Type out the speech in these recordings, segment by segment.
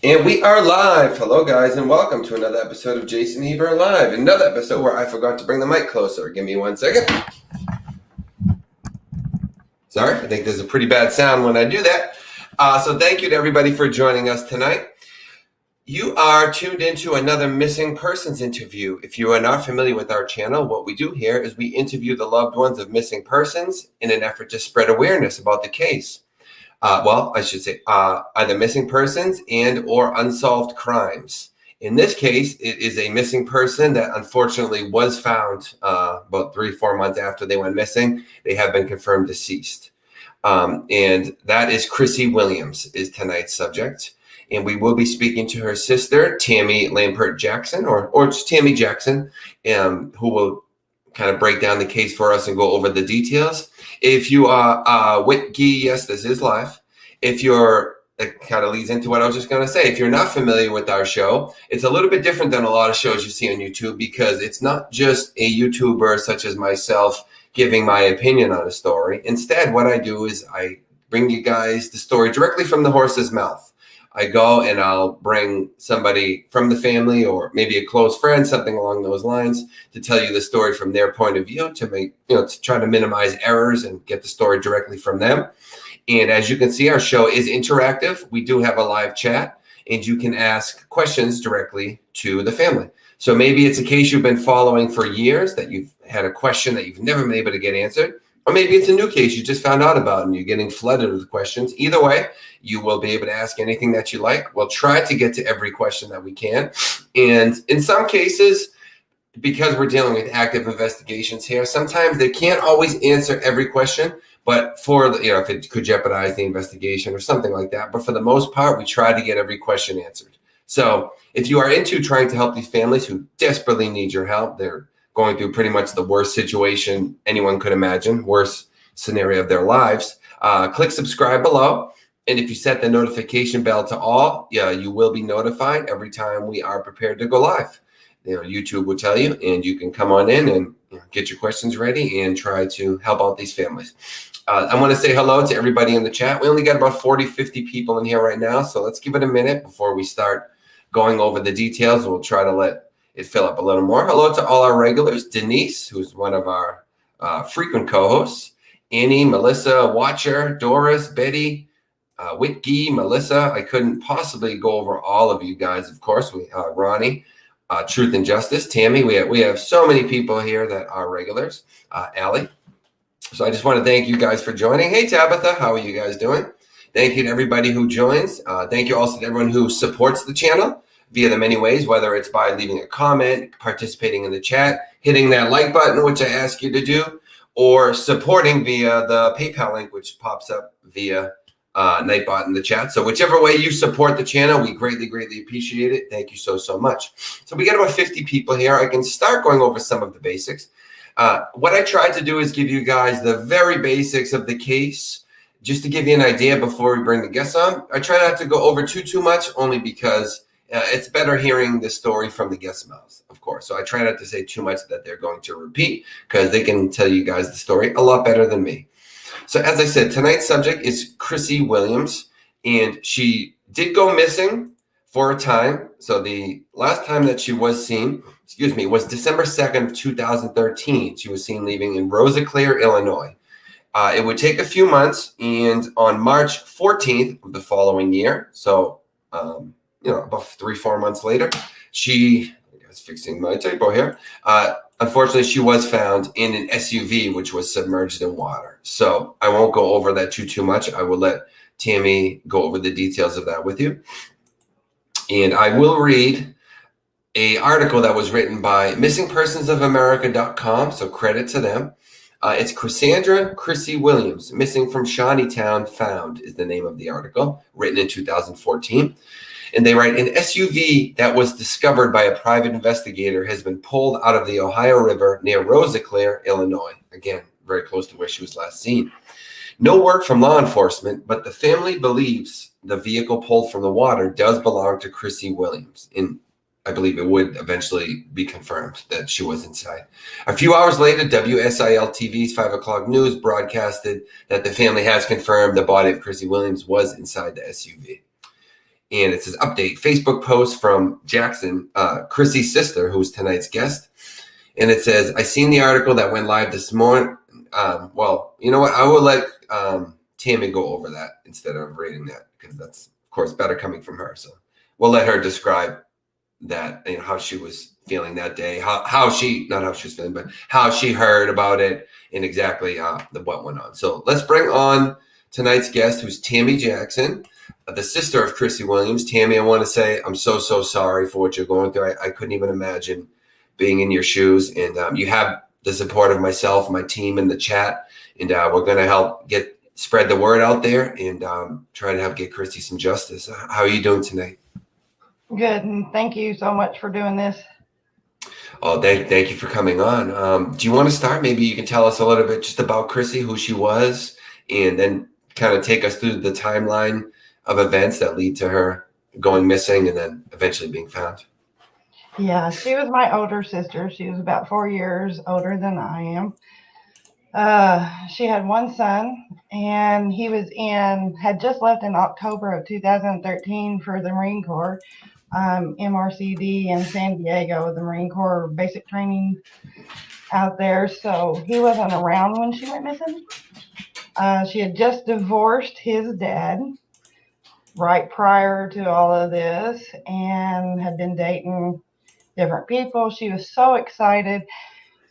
And we are live. Hello, guys, and welcome to another episode of Jason Heber Live. Another episode where I forgot to bring the mic closer. Give me 1 second. Sorry, I think there's a pretty bad sound when I do that. So thank you to everybody for joining us tonight. You are tuned into another missing persons interview. If you are not familiar with our channel, what we do here is we interview the loved ones of missing persons in an effort to spread awareness about the case. Either missing persons and or unsolved crimes. In this case, it is a missing person that unfortunately was found about 3-4 months after they went missing. They have been confirmed deceased. And that is Chrissy Williams is tonight's subject. And we will be speaking to her sister, Tami Lambert Jackson, or just Tami Jackson, who will kind of break down the case for us and go over the details. If you are yes, this is live. If you're, it kind of leads into what I was just going to say. If you're not familiar with our show, it's a little bit different than a lot of shows you see on YouTube because it's not just a YouTuber such as myself giving my opinion on a story. Instead, what I do is I bring you guys the story directly from the horse's mouth. I go and I'll bring somebody from the family or maybe a close friend, something along those lines, to tell you the story from their point of view to make, to try to minimize errors and get the story directly from them. And as you can see, our show is interactive. We do have a live chat and you can ask questions directly to the family. So maybe it's a case you've been following for years that you've had a question that you've never been able to get answered. Or maybe it's a new case you just found out about and you're getting flooded with questions. Either way, you will be able to ask anything that you like. We'll try to get to every question that we can. And in some cases, because we're dealing with active investigations here, sometimes they can't always answer every question, but if it could jeopardize the investigation or something like that. But for the most part, we try to get every question answered. So if you are into trying to help these families who desperately need your help, they're going through pretty much the worst situation anyone could imagine, worst scenario of their lives, click subscribe below. And if you set the notification bell to all, you will be notified every time we are prepared to go live. YouTube will tell you, and you can come on in and get your questions ready and try to help out these families. I want to say hello to everybody in the chat. We only got about 40-50 people in here right now, so let's give it a minute before we start going over the details. We'll try to let it fill up a little more. Hello to all our regulars. Denise, who's one of our frequent co-hosts. Annie, Melissa, Watcher, Doris, Betty, Whitgey, Melissa. I couldn't possibly go over all of you guys, of course. Ronnie, Truth and Justice, Tammy. We have so many people here that are regulars. Allie. So I just want to thank you guys for joining. Hey, Tabitha, how are you guys doing? Thank you to everybody who joins. Thank you also to everyone who supports the channel via the many ways, whether it's by leaving a comment, participating in the chat, hitting that like button, which I ask you to do, or supporting via the PayPal link, which pops up via Nightbot in the chat. So whichever way you support the channel, we greatly, greatly appreciate it. Thank you so, so much. So we got about 50 people here. I can start going over some of the basics. What I tried to do is give you guys the very basics of the case, just to give you an idea before we bring the guests on. I try not to go over too much, only because it's better hearing the story from the guest's mouths, of course. So I try not to say too much that they're going to repeat, because they can tell you guys the story a lot better than me. So as I said, tonight's subject is Chrissy Williams, and she did go missing for a time. So the last time that she was seen, was December 2nd of 2013. She was seen leaving in Rosiclare, Illinois. It would take a few months, and on March 14th of the following year, so about 3-4 months later, I was fixing my typo here. Unfortunately, she was found in an SUV, which was submerged in water. So I won't go over that too much. I will let Tammy go over the details of that with you. And I will read an article that was written by missingpersonsofamerica.com, so credit to them. It's Chrisandra Chrissy Williams, missing from Shawneetown, found is the name of the article, written in 2014. And they write, an SUV that was discovered by a private investigator has been pulled out of the Ohio River near Rosiclare, Illinois. Again, very close to where she was last seen. No work from law enforcement, but the family believes the vehicle pulled from the water does belong to Chrissy Williams. And I believe it would eventually be confirmed that she was inside. A few hours later, WSIL TV's 5 o'clock news broadcasted that the family has confirmed the body of Chrissy Williams was inside the SUV. And it says, update, Facebook post from Jackson, Chrissy's sister, who's tonight's guest. And it says, I seen the article that went live this morning. Well, you know what? I will let Tammy go over that instead of reading that, because that's, of course, better coming from her. So we'll let her describe that, how she was feeling that day, how she, not how she was feeling, but how she heard about it and exactly what went on. So let's bring on tonight's guest, who's Tami Jackson, the sister of Chrissy Williams. Tammy, I want to say I'm so sorry for what you're going through. I couldn't even imagine being in your shoes. And you have the support of myself, my team in the chat, and we're going to help spread the word out there and try to help get Chrissy some justice. How are you doing tonight? Good, and thank you so much for doing this. Oh, thank you for coming on. Do you want to start? Maybe you can tell us a little bit just about Chrissy, who she was, and then kind of take us through the timeline of events that lead to her going missing and then eventually being found. Yeah, she was my older sister. She was about 4 years older than I am. She had one son, and he had just left in October of 2013 for the Marine Corps, MRCD in San Diego, the Marine Corps basic training out there. So he wasn't around when she went missing. She had just divorced his dad right prior to all of this and had been dating different people. She was so excited.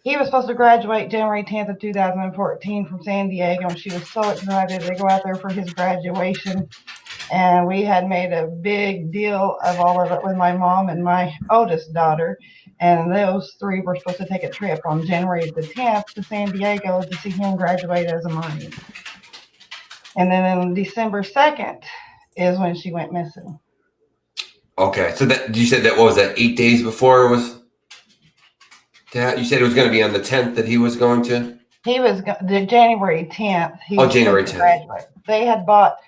He was supposed to graduate January 10th of 2014 from San Diego, and she was so excited to go out there for his graduation. And we had made a big deal of all of it with my mom and my oldest daughter. And those three were supposed to take a trip on January the 10th to San Diego to see him graduate as a Marine. And then on December 2nd is when she went missing. Okay, so that you said that, what was that, 8 days before it was? You said it was going to be on the 10th that he was going to? He was the January 10th. January 10th. Graduate. They had bought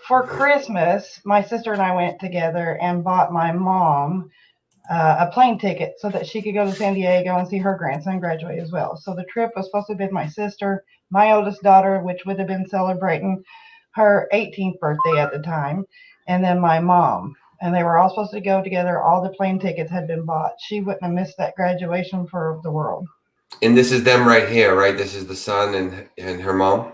for Christmas. My sister and I went together and bought my mom a plane ticket so that she could go to San Diego and see her grandson graduate as well. So the trip was supposed to have been my sister, my oldest daughter, which would have been celebrating her 18th birthday at the time, and then my mom. And they were all supposed to go together. All the plane tickets had been bought. She wouldn't have missed that graduation for the world. And this is them right here, right? This is the son and her mom?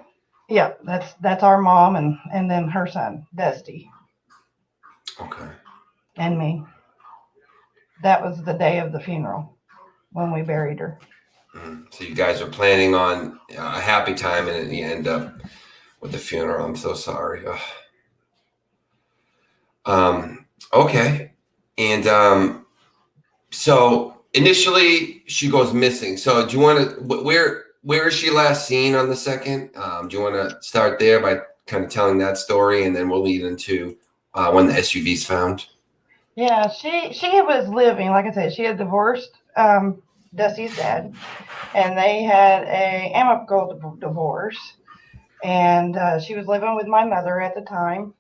Yeah, that's our mom and then her son, Dusty. Okay. And me. That was the day of the funeral when we buried her. So you guys were planning on a happy time, and you end up with the funeral. I'm so sorry. Okay. And so initially she goes missing. So do you want to, where is she last seen on the 2nd? Do you want to start there by kind of telling that story, and then we'll lead into when the SUV's found? Yeah, she was living, like I said, she had divorced Dusty's dad, and they had a amicable divorce, and she was living with my mother at the time.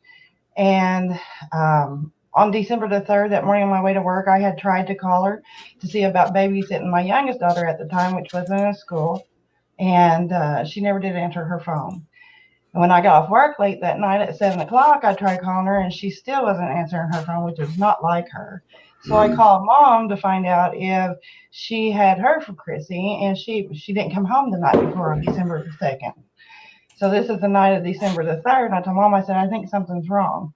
And on December the 3rd, that morning on my way to work, I had tried to call her to see about babysitting my youngest daughter at the time, which was in a school, and she never did answer her phone. And when I got off work late that night at 7 o'clock, I tried calling her, and she still wasn't answering her phone, which is not like her. So I called Mom to find out if she had heard from Chrissy, and she didn't come home the night before on December the 2nd. So this is the night of December the 3rd, and I told Mom, I said, I think something's wrong.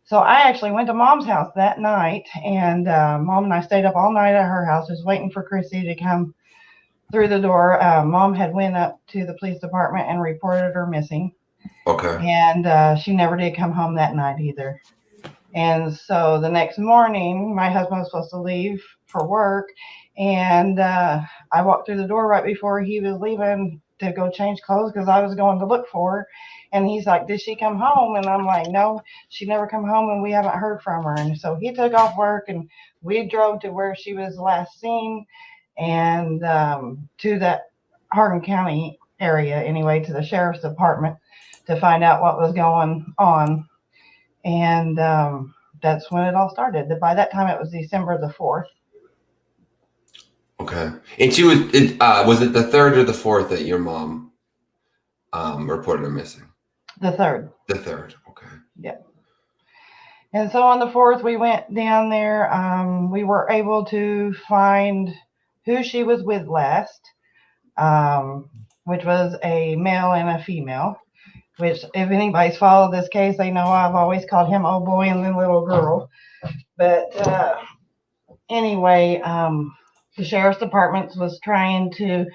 So I actually went to Mom's house that night, and Mom and I stayed up all night at her house just waiting for Chrissy to come through the door. Mom had went up to the police department and reported her missing. Okay. And she never did come home that night either. And so the next morning, my husband was supposed to leave for work, and I walked through the door right before he was leaving to go change clothes because I was going to look for her. And he's like, did she come home? And I'm like, no, she never come home, and we haven't heard from her. And so he took off work, and we drove to where she was last seen, and to that Hardin County area anyway, to the sheriff's department to find out what was going on. And that's when it all started. By that time, it was December the 4th. Okay. And she was it the 3rd or the 4th that your mom reported her missing? The 3rd. The 3rd. Okay. Yeah. And so on the 4th, we went down there. We were able to find who she was with last, which was a male and a female, which if anybody's followed this case, they know I've always called him old boy and then little girl. But anyway, the sheriff's department was trying to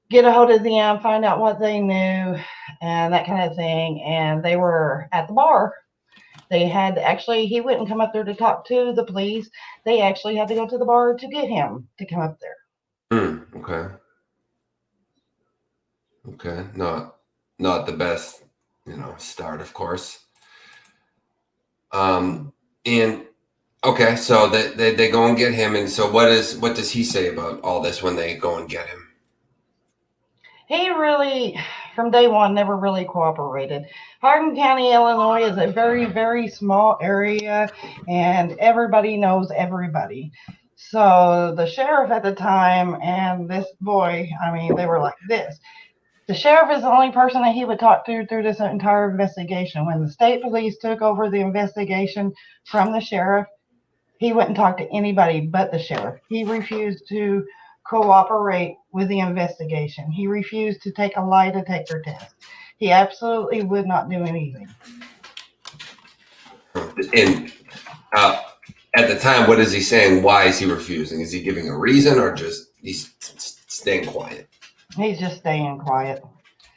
get a hold of them, find out what they knew, and that kind of thing. And they were at the bar. They had actually, he wouldn't come up there to talk to the police. They actually had to go to the bar to get him to come up there. Okay. Okay. Not the best, start, of course. And okay, so they go and get him. And so what does he say about all this when they go and get him? He really, from day one, never really cooperated. Hardin County, Illinois is a very, very small area, and everybody knows everybody. So the sheriff at the time and this boy, they were like this. The sheriff is the only person that he would talk to through this entire investigation. When the state police took over the investigation from the sheriff, he wouldn't talk to anybody but the sheriff. He refused to cooperate with the investigation. He refused to take a lie detector test. He absolutely would not do anything. And at the time, what is he saying? Why is he refusing? Is he giving a reason, or just he's staying quiet? He's just staying quiet.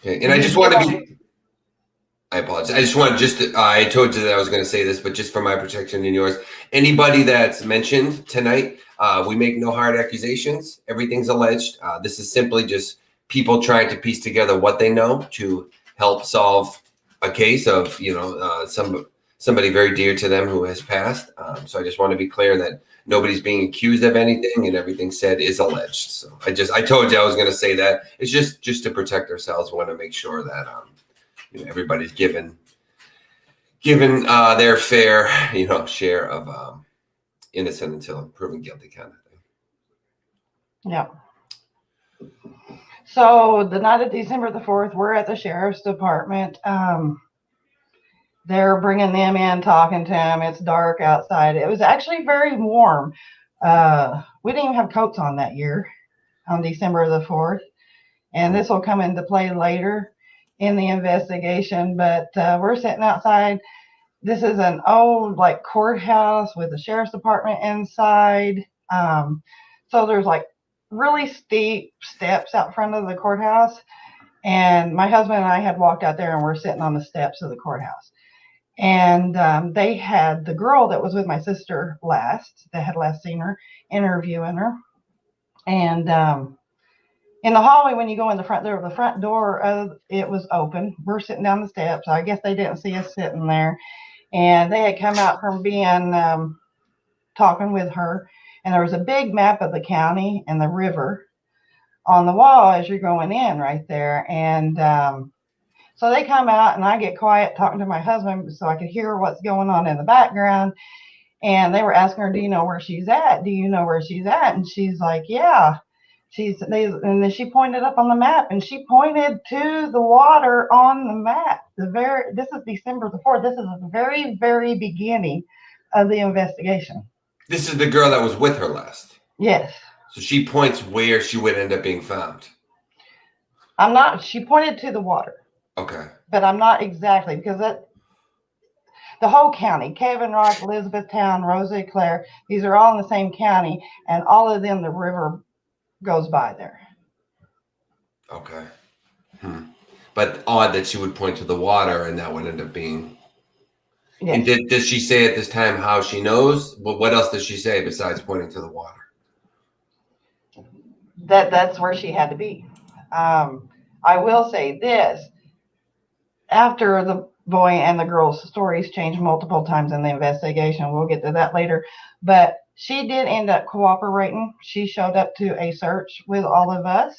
Okay, and I just want to be. I apologize. I just want I told you that I was going to say this, but just for my protection and yours, anybody that's mentioned tonight, we make no hard accusations. Everything's alleged. This is simply just people trying to piece together what they know to help solve a case of, somebody very dear to them who has passed. So I just want to be clear that nobody's being accused of anything, and everything said is alleged. So I told you I was going to say that. It's just to protect ourselves. We want to make sure that everybody's given their fair share of innocent until proven guilty kind of thing. Yeah. So the night of December the 4th, we're at the sheriff's department. They're bringing them in, talking to them. It's dark outside. It was actually very warm. We didn't even have coats on that year on December the 4th. And this will come into play later in the investigation. But we're sitting outside. This is an old courthouse with the sheriff's department inside. So there's really steep steps out front of the courthouse. And my husband and I had walked out there, and we're sitting on the steps of the courthouse. And they had the girl that was with my sister that had last seen her, interviewing her. And in the hallway, when you go in the front door, it was open. We're sitting down the steps. I guess they didn't see us sitting there. And they had come out from being talking with her. And there was a big map of the county and the river on the wall as you're going in right there. And so they come out, and I get quiet talking to my husband so I could hear what's going on in the background. And they were asking her, do you know where she's at? Do you know where she's at? And she's like, yeah. And then she pointed up on the map, and she pointed to the water on the map. This is December the 4th. This is the very, very beginning of the investigation. This is the girl that was with her last. Yes. So she points where she would end up being found. She pointed to the water. Okay. But I'm not exactly, because the whole county, Cabin Rock, Elizabethtown, Rosiclare, these are all in the same county, and all of them, the river goes by there. Okay. But odd that she would point to the water, and that would end up being. Yes. And does she say at this time how she knows? What else does she say besides pointing to the water? That's where she had to be. I will say this. After the boy and the girl's stories changed multiple times in the investigation, we'll get to that later, but she did end up cooperating. She showed up to a search with all of us,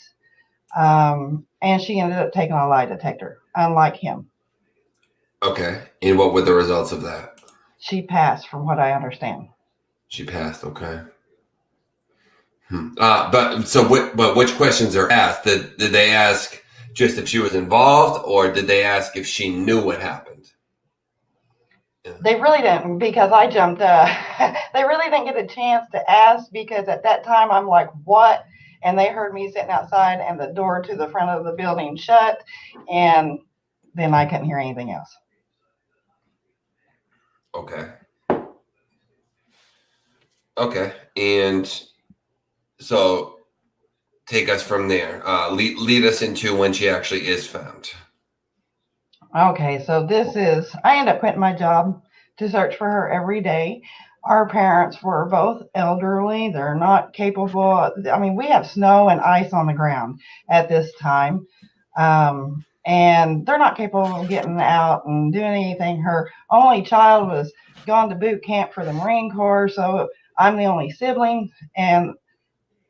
and she ended up taking a lie detector, unlike him. Okay. And what were the results of that? She passed, from what I understand. She passed. Okay. But which questions are asked? Did they ask just if she was involved, or did they ask if she knew what happened? Yeah. They really didn't, because I jumped they really didn't get a chance to ask, because at that time I'm like, what? And they heard me sitting outside and the door to the front of the building shut, and then I couldn't hear anything else. Okay. Okay. And so take us from there. Lead us into when she actually is found. Okay, so I ended up quitting my job to search for her every day. Our parents were both elderly. They're not capable. I mean, we have snow and ice on the ground at this time. And they're not capable of getting out and doing anything. Her only child was gone to boot camp for the Marine Corps. So I'm the only sibling. And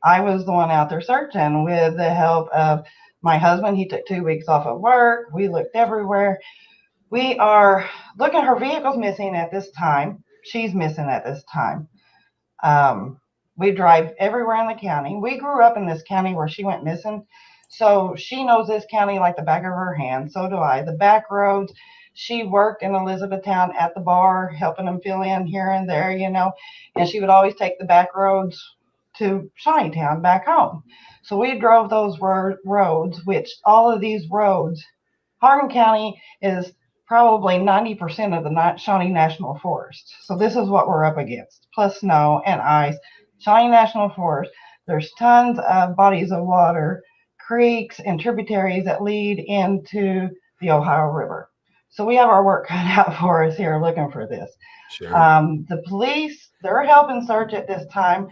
I was the one out there searching with the help of my husband. He took 2 weeks off of work. We looked everywhere. We are looking. Her vehicle's missing at this time. She's missing at this time. We drive everywhere in the county. We grew up in this county where she went missing. So she knows this county like the back of her hand. So do I. The back roads. She worked in Elizabethtown at the bar, helping them fill in here and there, and she would always take the back roads to Shawneetown back home. So we drove those roads, which all of these roads, Hardin County is probably 90% of the Shawnee National Forest. So this is what we're up against, plus snow and ice. Shawnee National Forest, there's tons of bodies of water, creeks, and tributaries that lead into the Ohio River. So we have our work cut out for us here looking for this. Sure. The police, they're helping search at this time,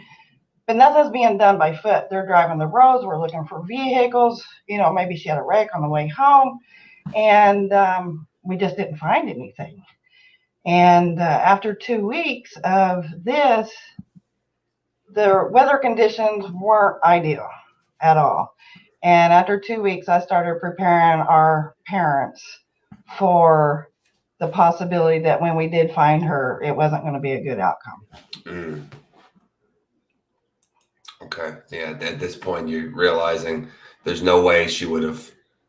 but nothing's being done by foot. They're driving the roads. We're looking for vehicles. Maybe she had a wreck on the way home, and we just didn't find anything. And after 2 weeks of this, the weather conditions weren't ideal at all. And after 2 weeks, I started preparing our parents for the possibility that when we did find her, it wasn't going to be a good outcome. Mm. Okay. Yeah. At this point, you're realizing there's no way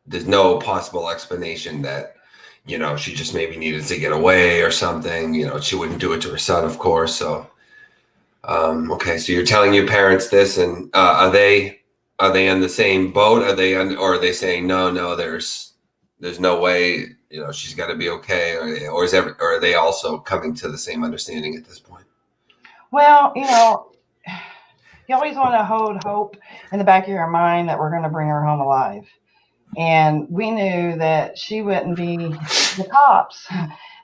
there's no possible explanation that, she just maybe needed to get away or something. She wouldn't do it to her son, of course. So, okay. So you're telling your parents this, and are they in the same boat? Or are they saying, no, there's no way, she's got to be okay, or are they also coming to the same understanding at this point? Well, you always want to hold hope in the back of your mind that we're going to bring her home alive. And we knew that she wouldn't be. The cops,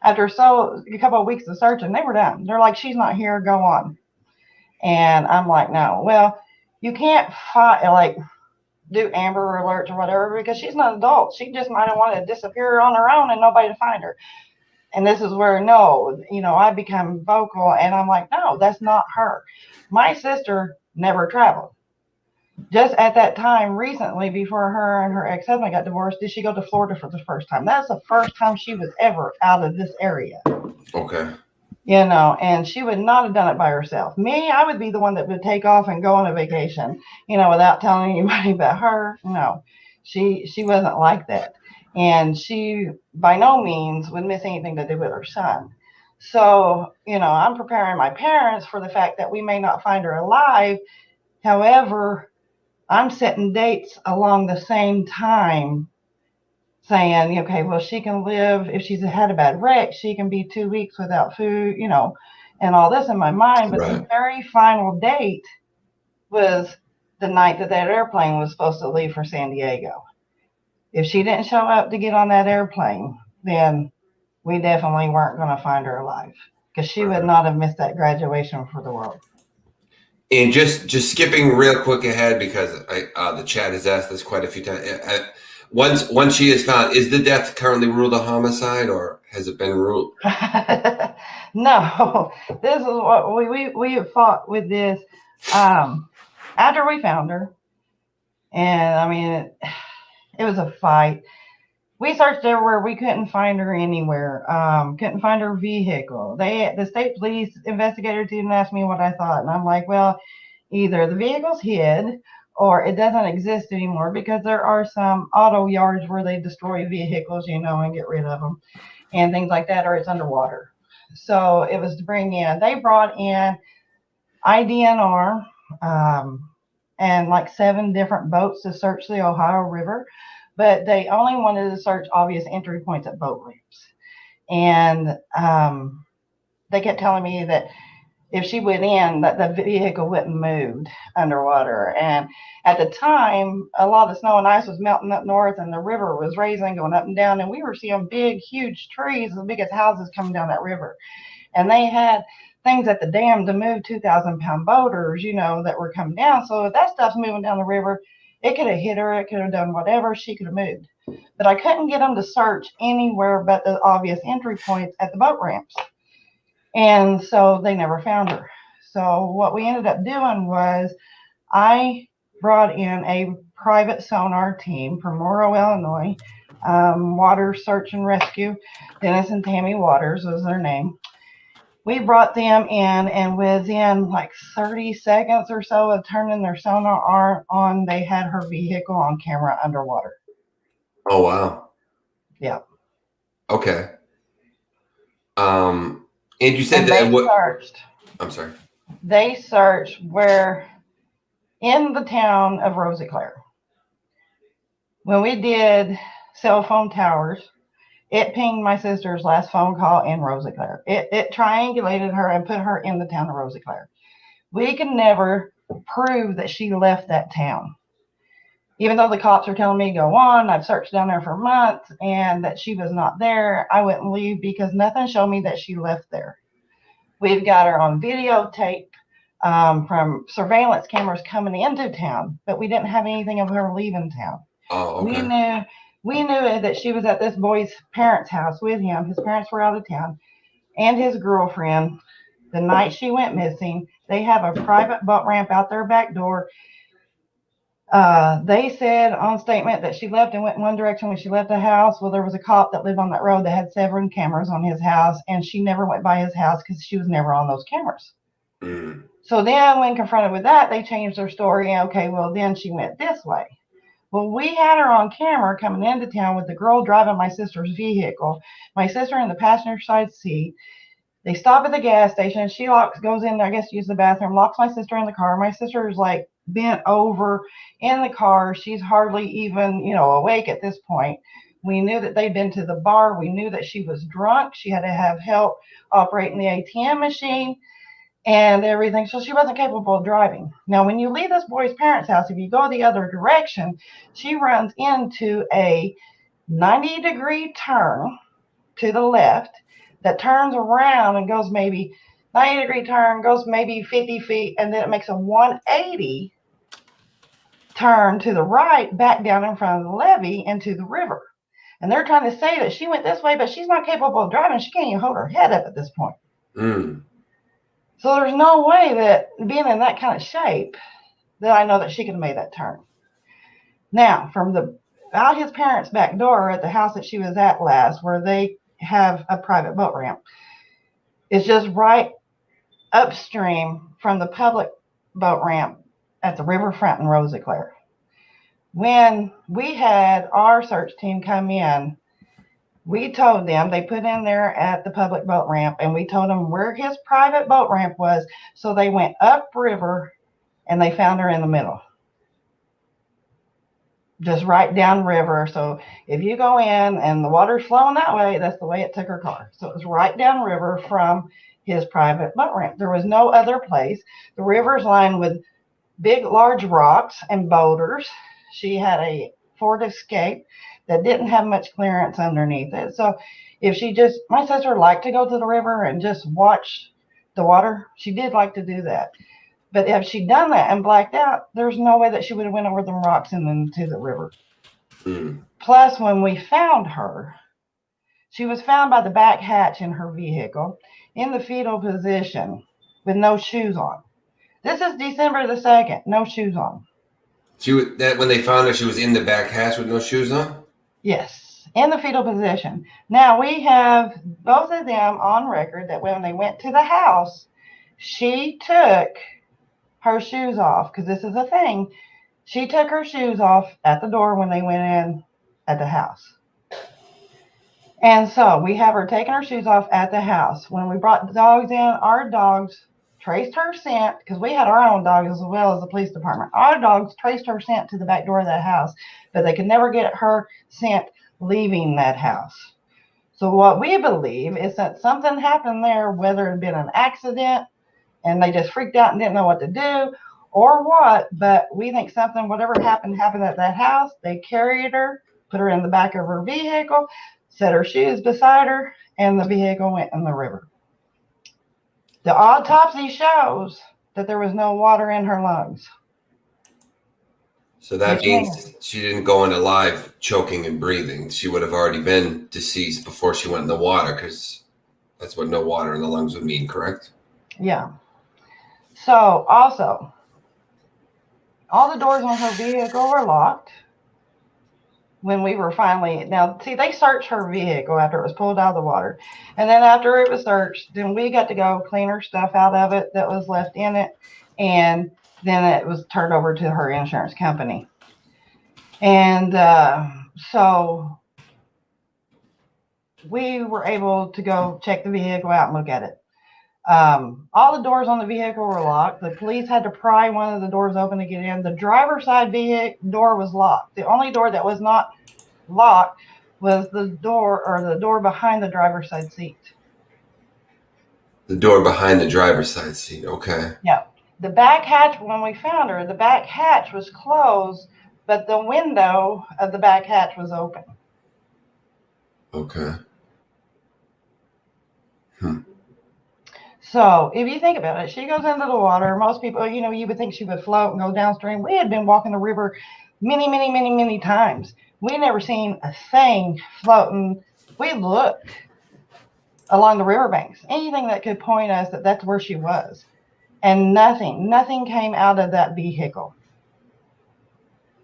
after a couple of weeks of searching, they were done. They're like, she's not here, go on. And I'm like, no. Well, you can't do Amber Alerts or whatever, because she's not an adult. She just might have wanted to disappear on her own and nobody to find her. And this is where, I become vocal, and I'm like, no, that's not her. My sister never traveled. Just at that time, recently, before her and her ex-husband got divorced, did she go to Florida for the first time? That's the first time she was ever out of this area. Okay. And she would not have done it by herself. Me, I would be the one that would take off and go on a vacation, without telling anybody. But her, no, she wasn't like that. And she by no means would miss anything to do with her son. So, I'm preparing my parents for the fact that we may not find her alive. However, I'm setting dates along the same time, saying, okay, well, she can live, if she's had a bad wreck, she can be 2 weeks without food, and all this in my mind. But Right. The very final date was the night that airplane was supposed to leave for San Diego. If she didn't show up to get on that airplane, then we definitely weren't going to find her alive, because she would not have missed that graduation for the world. And just skipping real quick ahead, because the chat has asked this quite a few times. Once she is found, is the death currently ruled a homicide, or has it been ruled? No, this is what we have fought with this after we found her. And I mean, it was a fight. We searched everywhere. We couldn't find her anywhere. Couldn't find her vehicle. The state police investigators even asked me what I thought. And I'm like, well, either the vehicle's hid or it doesn't exist anymore, because there are some auto yards where they destroy vehicles, and get rid of them and things like that, or it's underwater. So it was to bring in, they brought in IDNR and like 7 different boats to search the Ohio River, but they only wanted to search obvious entry points at boat ramps. And they kept telling me that if she went in, that the vehicle wouldn't move underwater. And at the time, a lot of the snow and ice was melting up north, and the river was raising, going up and down, and we were seeing big, huge trees as big as houses coming down that river. And they had things at the dam to move 2,000-pound boaters, that were coming down. So if that stuff's moving down the river, it could have hit her, it could have done whatever, she could have moved. But I couldn't get them to search anywhere but the obvious entry points at the boat ramps. And so they never found her. So what we ended up doing was I brought in a private sonar team from Monroe, Illinois, Water Search and Rescue. Dennis and Tammy Waters was their name. We brought them in, and within like 30 seconds or so of turning their sonar on, they had her vehicle on camera underwater. Oh, wow. Yeah. Okay. And you said and that they searched. I'm sorry. They searched where in the town of Rosiclare. When we did cell phone towers, it pinged my sister's last phone call in Rosiclare. It triangulated her and put her in the town of Rosiclare. We could never prove that she left that town. Even though the cops are telling me to go on, I've searched down there for months, and that she was not there, I wouldn't leave because nothing showed me that she left there. We've got her on videotape from surveillance cameras coming into town, but we didn't have anything of her leaving town. Oh, okay. We knew that she was at this boy's parents' house with him. His parents were out of town, and his girlfriend. The night she went missing, they have a private boat ramp out their back door. They said on statement that she left and went in one direction when she left the house. Well, there was a cop that lived on that road that had 7 cameras on his house, and she never went by his house because she was never on those cameras. Mm. So then when confronted with that, they changed their story. Okay, well, then she went this way. Well, we had her on camera coming into town with the girl driving my sister's vehicle, my sister in the passenger side seat. They stop at the gas station. She goes in there, I guess, to use the bathroom, locks my sister in the car. My sister is like bent over in the car. She's hardly even, awake at this point. We knew that they'd been to the bar. We knew that she was drunk. She had to have help operating the ATM machine and everything. So she wasn't capable of driving. Now, when you leave this boy's parents' house, if you go the other direction, she runs into a 90-degree turn to the left that turns around and goes maybe 90-degree turn, goes maybe 50 feet, and then it makes a 180 turn to the right, back down in front of the levee into the river. And they're trying to say that she went this way, but she's not capable of driving. She can't even hold her head up at this point. Mm. So there's no way that being in that kind of shape that I know that she could have made that turn. Now, from out his parents' back door at the house that she was at last, where they have a private boat ramp, it's just right upstream from the public boat ramp at the riverfront in Rosiclare. When we had our search team come in, we told them, they put in there at the public boat ramp, and we told them where his private boat ramp was. So they went upriver and they found her in the middle, just right downriver. So if you go in and the water's flowing that way, that's the way it took her car. So it was right downriver from his private boat ramp. There was no other place. The river's lined with big, large rocks and boulders. She had a Ford Escape that didn't have much clearance underneath it. So if my sister liked to go to the river and just watch the water. She did like to do that. But if she'd done that and blacked out, there's no way that she would have went over them rocks and then to the river. Mm. Plus, when we found her, she was found by the back hatch in her vehicle in the fetal position with no shoes on. This is December the 2nd, no shoes on. When they found her, she was in the back hatch with no shoes on? Yes, in the fetal position. Now, we have both of them on record that when they went to the house, she took her shoes off, because this is a thing. She took her shoes off at the door when they went in at the house. And so we have her taking her shoes off at the house. When we brought the dogs in, our dogs traced her scent, because we had our own dogs as well as the police department. Our dogs traced her scent to the back door of that house, but they could never get her scent leaving that house. So what we believe is that something happened there, whether it had been an accident and they just freaked out and didn't know what to do or what, but we think something, whatever happened at that house. They carried her, put her in the back of her vehicle, set her shoes beside her, and the vehicle went in the river. The autopsy shows that there was no water in her lungs. So that means she didn't go in alive, choking and breathing. She would have already been deceased before she went in the water, because that's what no water in the lungs would mean, correct? Yeah. So also, all the doors on her vehicle were locked. When we were now see, they searched her vehicle after it was pulled out of the water, and then after it was searched, then we got to go clean her stuff out of it that was left in it, and then it was turned over to her insurance company. And so we were able to go check the vehicle out and look at it. All the doors on the vehicle were locked. The police had to pry one of the doors open to get in. The driver's side door was locked. The only door that was not locked was the door behind the driver's side seat. The door behind the driver's side seat. Okay. Yeah. The back hatch, when we found her, the back hatch was closed, but the window of the back hatch was open. Okay. So if you think about it, she goes into the water. Most people, you would think she would float and go downstream. We had been walking the river many, many, many, many times. We never seen a thing floating. We looked along the riverbanks, anything that could point us that that's where she was. And nothing came out of that vehicle.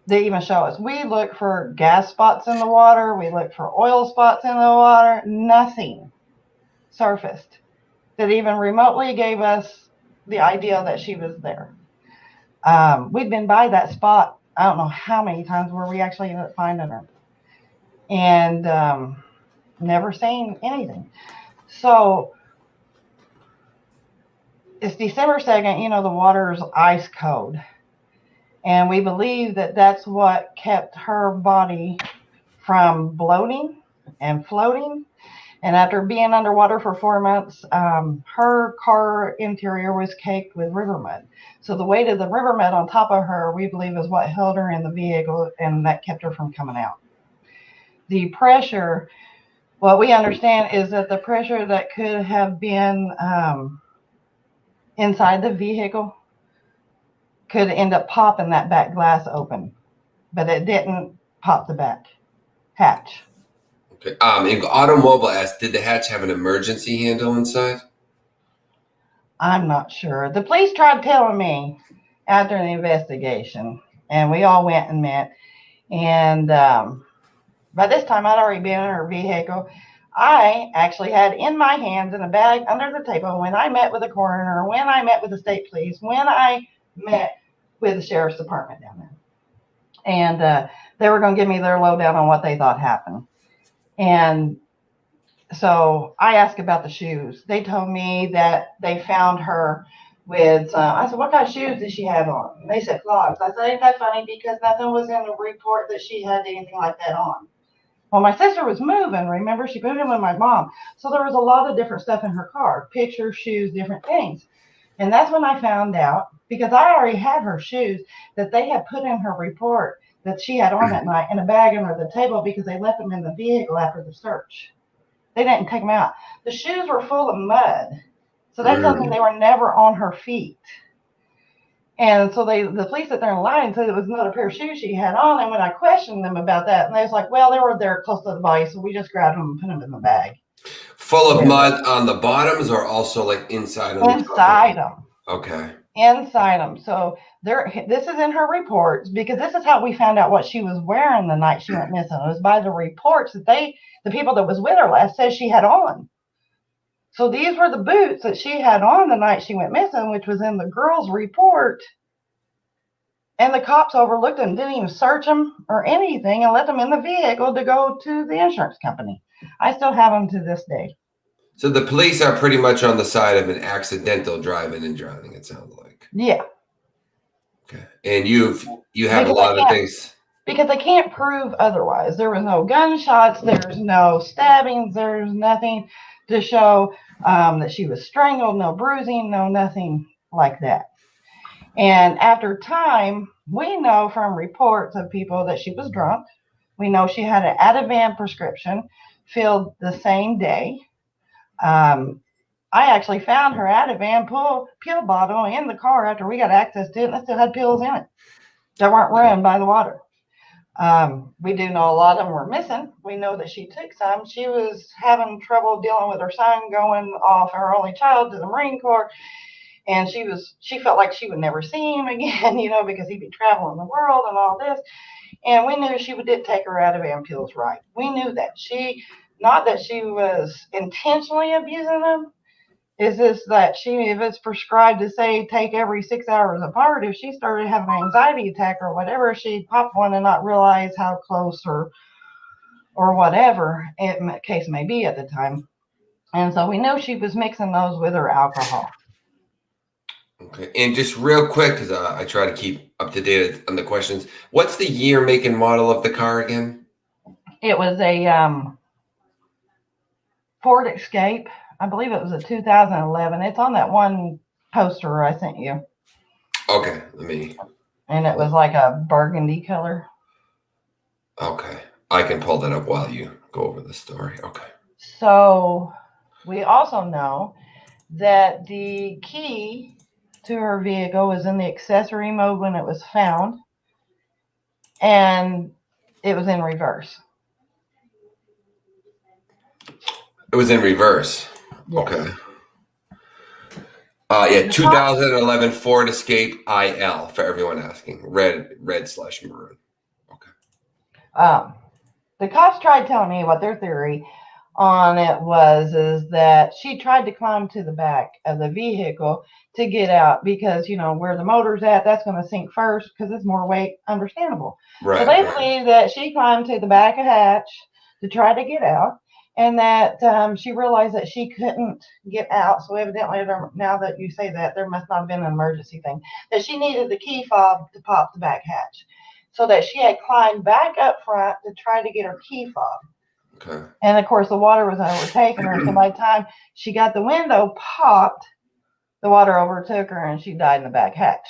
They even show us. We looked for gas spots in the water. We looked for oil spots in the water. Nothing surfaced that even remotely gave us the idea that she was there. We'd been by that spot, I don't know how many times, where we actually ended up finding her. And never seen anything. So it's December 2nd, the water's ice cold. And we believe that that's what kept her body from bloating and floating. And after being underwater for 4 months, her car interior was caked with river mud. So the weight of the river mud on top of her, we believe, is what held her in the vehicle, and that kept her from coming out. The pressure, what we understand is that the pressure that could have been inside the vehicle could end up popping that back glass open, but it didn't pop the back hatch. Okay. Automobile asked, did the hatch have an emergency handle inside? I'm not sure. The police tried telling me after the investigation, and we all went and met. And by this time, I'd already been in her vehicle. I actually had in my hands in a bag under the table when I met with the coroner, when I met with the state police, when I met with the sheriff's department down there. And they were going to give me their lowdown on what they thought happened. And so I asked about the shoes. They told me that they found her with, I said, what kind of shoes did she have on? And they said clogs. I said, ain't that funny, because nothing was in the report that she had anything like that on. Well, my sister was moving. Remember, she moved in with my mom. So there was a lot of different stuff in her car, pictures, shoes, different things. And that's when I found out, because I already had her shoes, that they had put in her report that she had on that night in a bag under the table because they left them in the vehicle after the search. They didn't take them out. The shoes were full of mud. So that tells me they were never on her feet. And so the police sat there and lied and said it was another pair of shoes she had on. And when I questioned them about that, and they was like, well, they were there close to the body, so we just grabbed them and put them in the bag. Full of mud on the bottoms, or also like inside them? Inside them. Okay. Inside them. So this is in her reports, because this is how we found out what she was wearing the night she went missing. It was by the reports that the people that was with her last said she had on. So these were the boots that she had on the night she went missing, which was in the girl's report And the cops overlooked them, didn't even search them or anything, and let them in the vehicle to go to the insurance company. I still have them to this day. So the police are pretty much on the side of an accidental driving and drowning, it sounds like. Yeah. Okay. And you have a lot of things. Because they can't prove otherwise. There was no gunshots, there's no stabbings, there's nothing to show that she was strangled, no bruising, no nothing like that. And after time, we know from reports of people that she was drunk. We know she had an Ativan prescription filled the same day. I actually found her Ativan pill bottle in the car after we got access to it, and it still had pills in it that weren't ruined by the water. We do know a lot of them were missing. We know that she took some. She was having trouble dealing with her son going off, her only child, to the Marine Corps. And she felt like she would never see him again, because he'd be traveling the world and all this. And we knew she did take her Ativan pills right. We knew that not that she was intentionally abusing them, is this that if it's prescribed to say take every 6 hours apart, if she started having an anxiety attack or whatever, she'd pop one and not realize how close or whatever case may be at the time. And so we know she was mixing those with her alcohol. Okay, and just real quick, because I try to keep up to date on the questions. What's the year, make, and model of the car again? It was a Ford Escape. I believe it was a 2011. It's on that one poster I sent you. Okay, And it was like a burgundy color. Okay, I can pull that up while you go over the story. Okay. So we also know that the key to her vehicle was in the accessory mode when it was found, and it was in reverse. It was in reverse. Yes. Okay. Yeah, 2011 Ford Escape IL, for everyone asking. Red/maroon. Okay. The cops tried telling me what their theory on it is that she tried to climb to the back of the vehicle to get out because, where the motor's at, that's going to sink first because it's more weight. Understandable. Right. So they believe that she climbed to the back of hatch to try to get out, and that she realized that she couldn't get out. So evidently, now that you say that, there must not have been an emergency thing, that she needed the key fob to pop the back hatch. So that she had climbed back up front to try to get her key fob. Okay. And of course, the water was overtaking her. So by the time she got the window popped, the water overtook her and she died in the back hatch.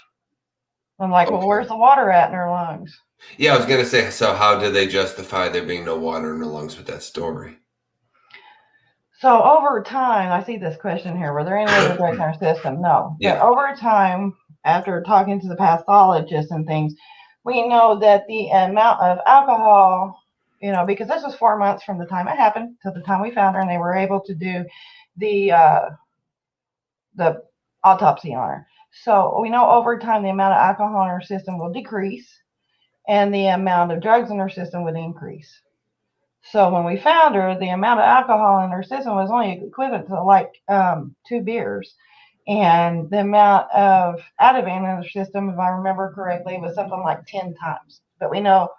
I'm like, well, where's the water at in her lungs? Yeah, I was going to say, so how did they justify there being no water in her lungs with that story? So over time, I see this question here. Were there any other drugs in her system? No. Yeah. But over time, after talking to the pathologists and things, we know that the amount of alcohol, because this was 4 months from the time it happened to the time we found her, and they were able to do the autopsy on her. So we know over time the amount of alcohol in her system will decrease, and the amount of drugs in her system would increase. So when we found her, the amount of alcohol in her system was only equivalent to like 2 beers. And the amount of Ativan in her system, if I remember correctly, was something like 10 times. But we know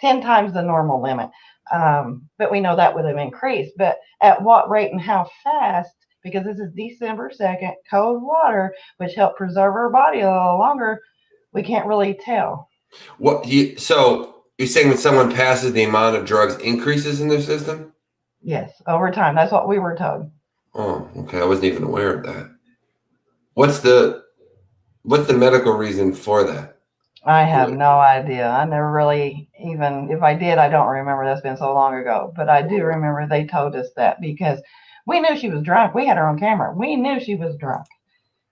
10 times the normal limit. But we know that would have increased. But at what rate and how fast, because this is December 2nd, cold water, which helped preserve her body a little longer, we can't really tell. So you're saying when someone passes, the amount of drugs increases in their system? Yes, over time. That's what we were told. Oh, okay. I wasn't even aware of that. What's the medical reason for that? I have no idea. I never really even, if I did, I don't remember. That's been so long ago. But I do remember they told us that because we knew she was drunk. We had her on camera. We knew she was drunk.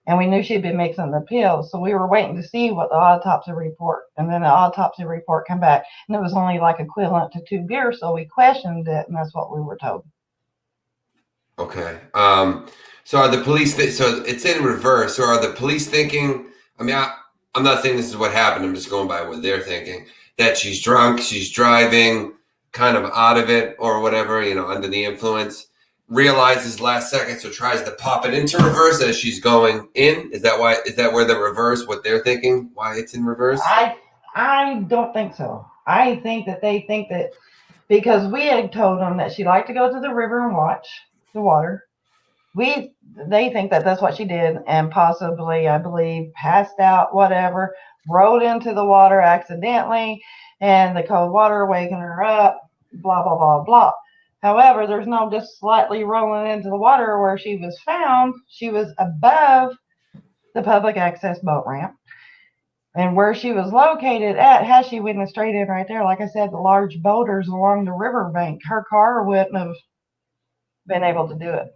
And we knew she'd been mixing the pills. So we were waiting to see what the autopsy report, and then the autopsy report came back. And it was only like equivalent to 2 beers. So we questioned it, and that's what we were told. Okay. So are the police, so it's in reverse. So are the police thinking, I'm not saying this is what happened. I'm just going by what they're thinking, that she's drunk, she's driving, kind of out of it or whatever, under the influence. realizes last second, so tries to pop it into reverse as she's going in. Is that why? Is that where the reverse? What they're thinking? Why it's in reverse? I don't think so. I think that they think that because we had told them that she liked to go to the river and watch the water. They think that that's what she did, and possibly, I believe, passed out, whatever, rolled into the water accidentally, and the cold water wakened her up. Blah blah blah blah. However, there's no just slightly rolling into the water where she was found. She was above the public access boat ramp. And where she was located at, had she went straight in right there, like I said, the large boulders along the riverbank, her car wouldn't have been able to do it.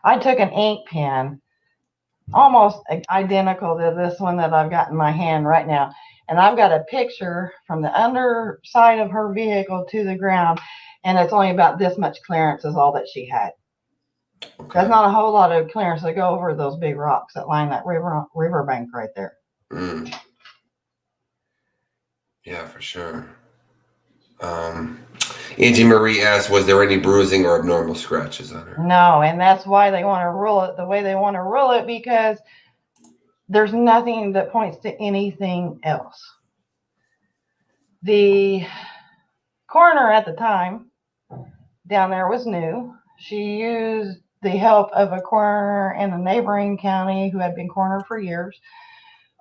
I took an ink pen, almost identical to this one that I've got in my hand right now. And I've got a picture from the underside of her vehicle to the ground, and it's only about this much clearance is all that she had. Okay. That's not a whole lot of clearance to go over those big rocks that line that riverbank right there. Mm. Yeah, for sure. Angie Marie asked, was there any bruising or abnormal scratches on her? No, and that's why they want to rule it the way they want to rule it, because there's nothing that points to anything else. The coroner at the time down there was new. She used the help of a coroner in a neighboring county who had been coroner for years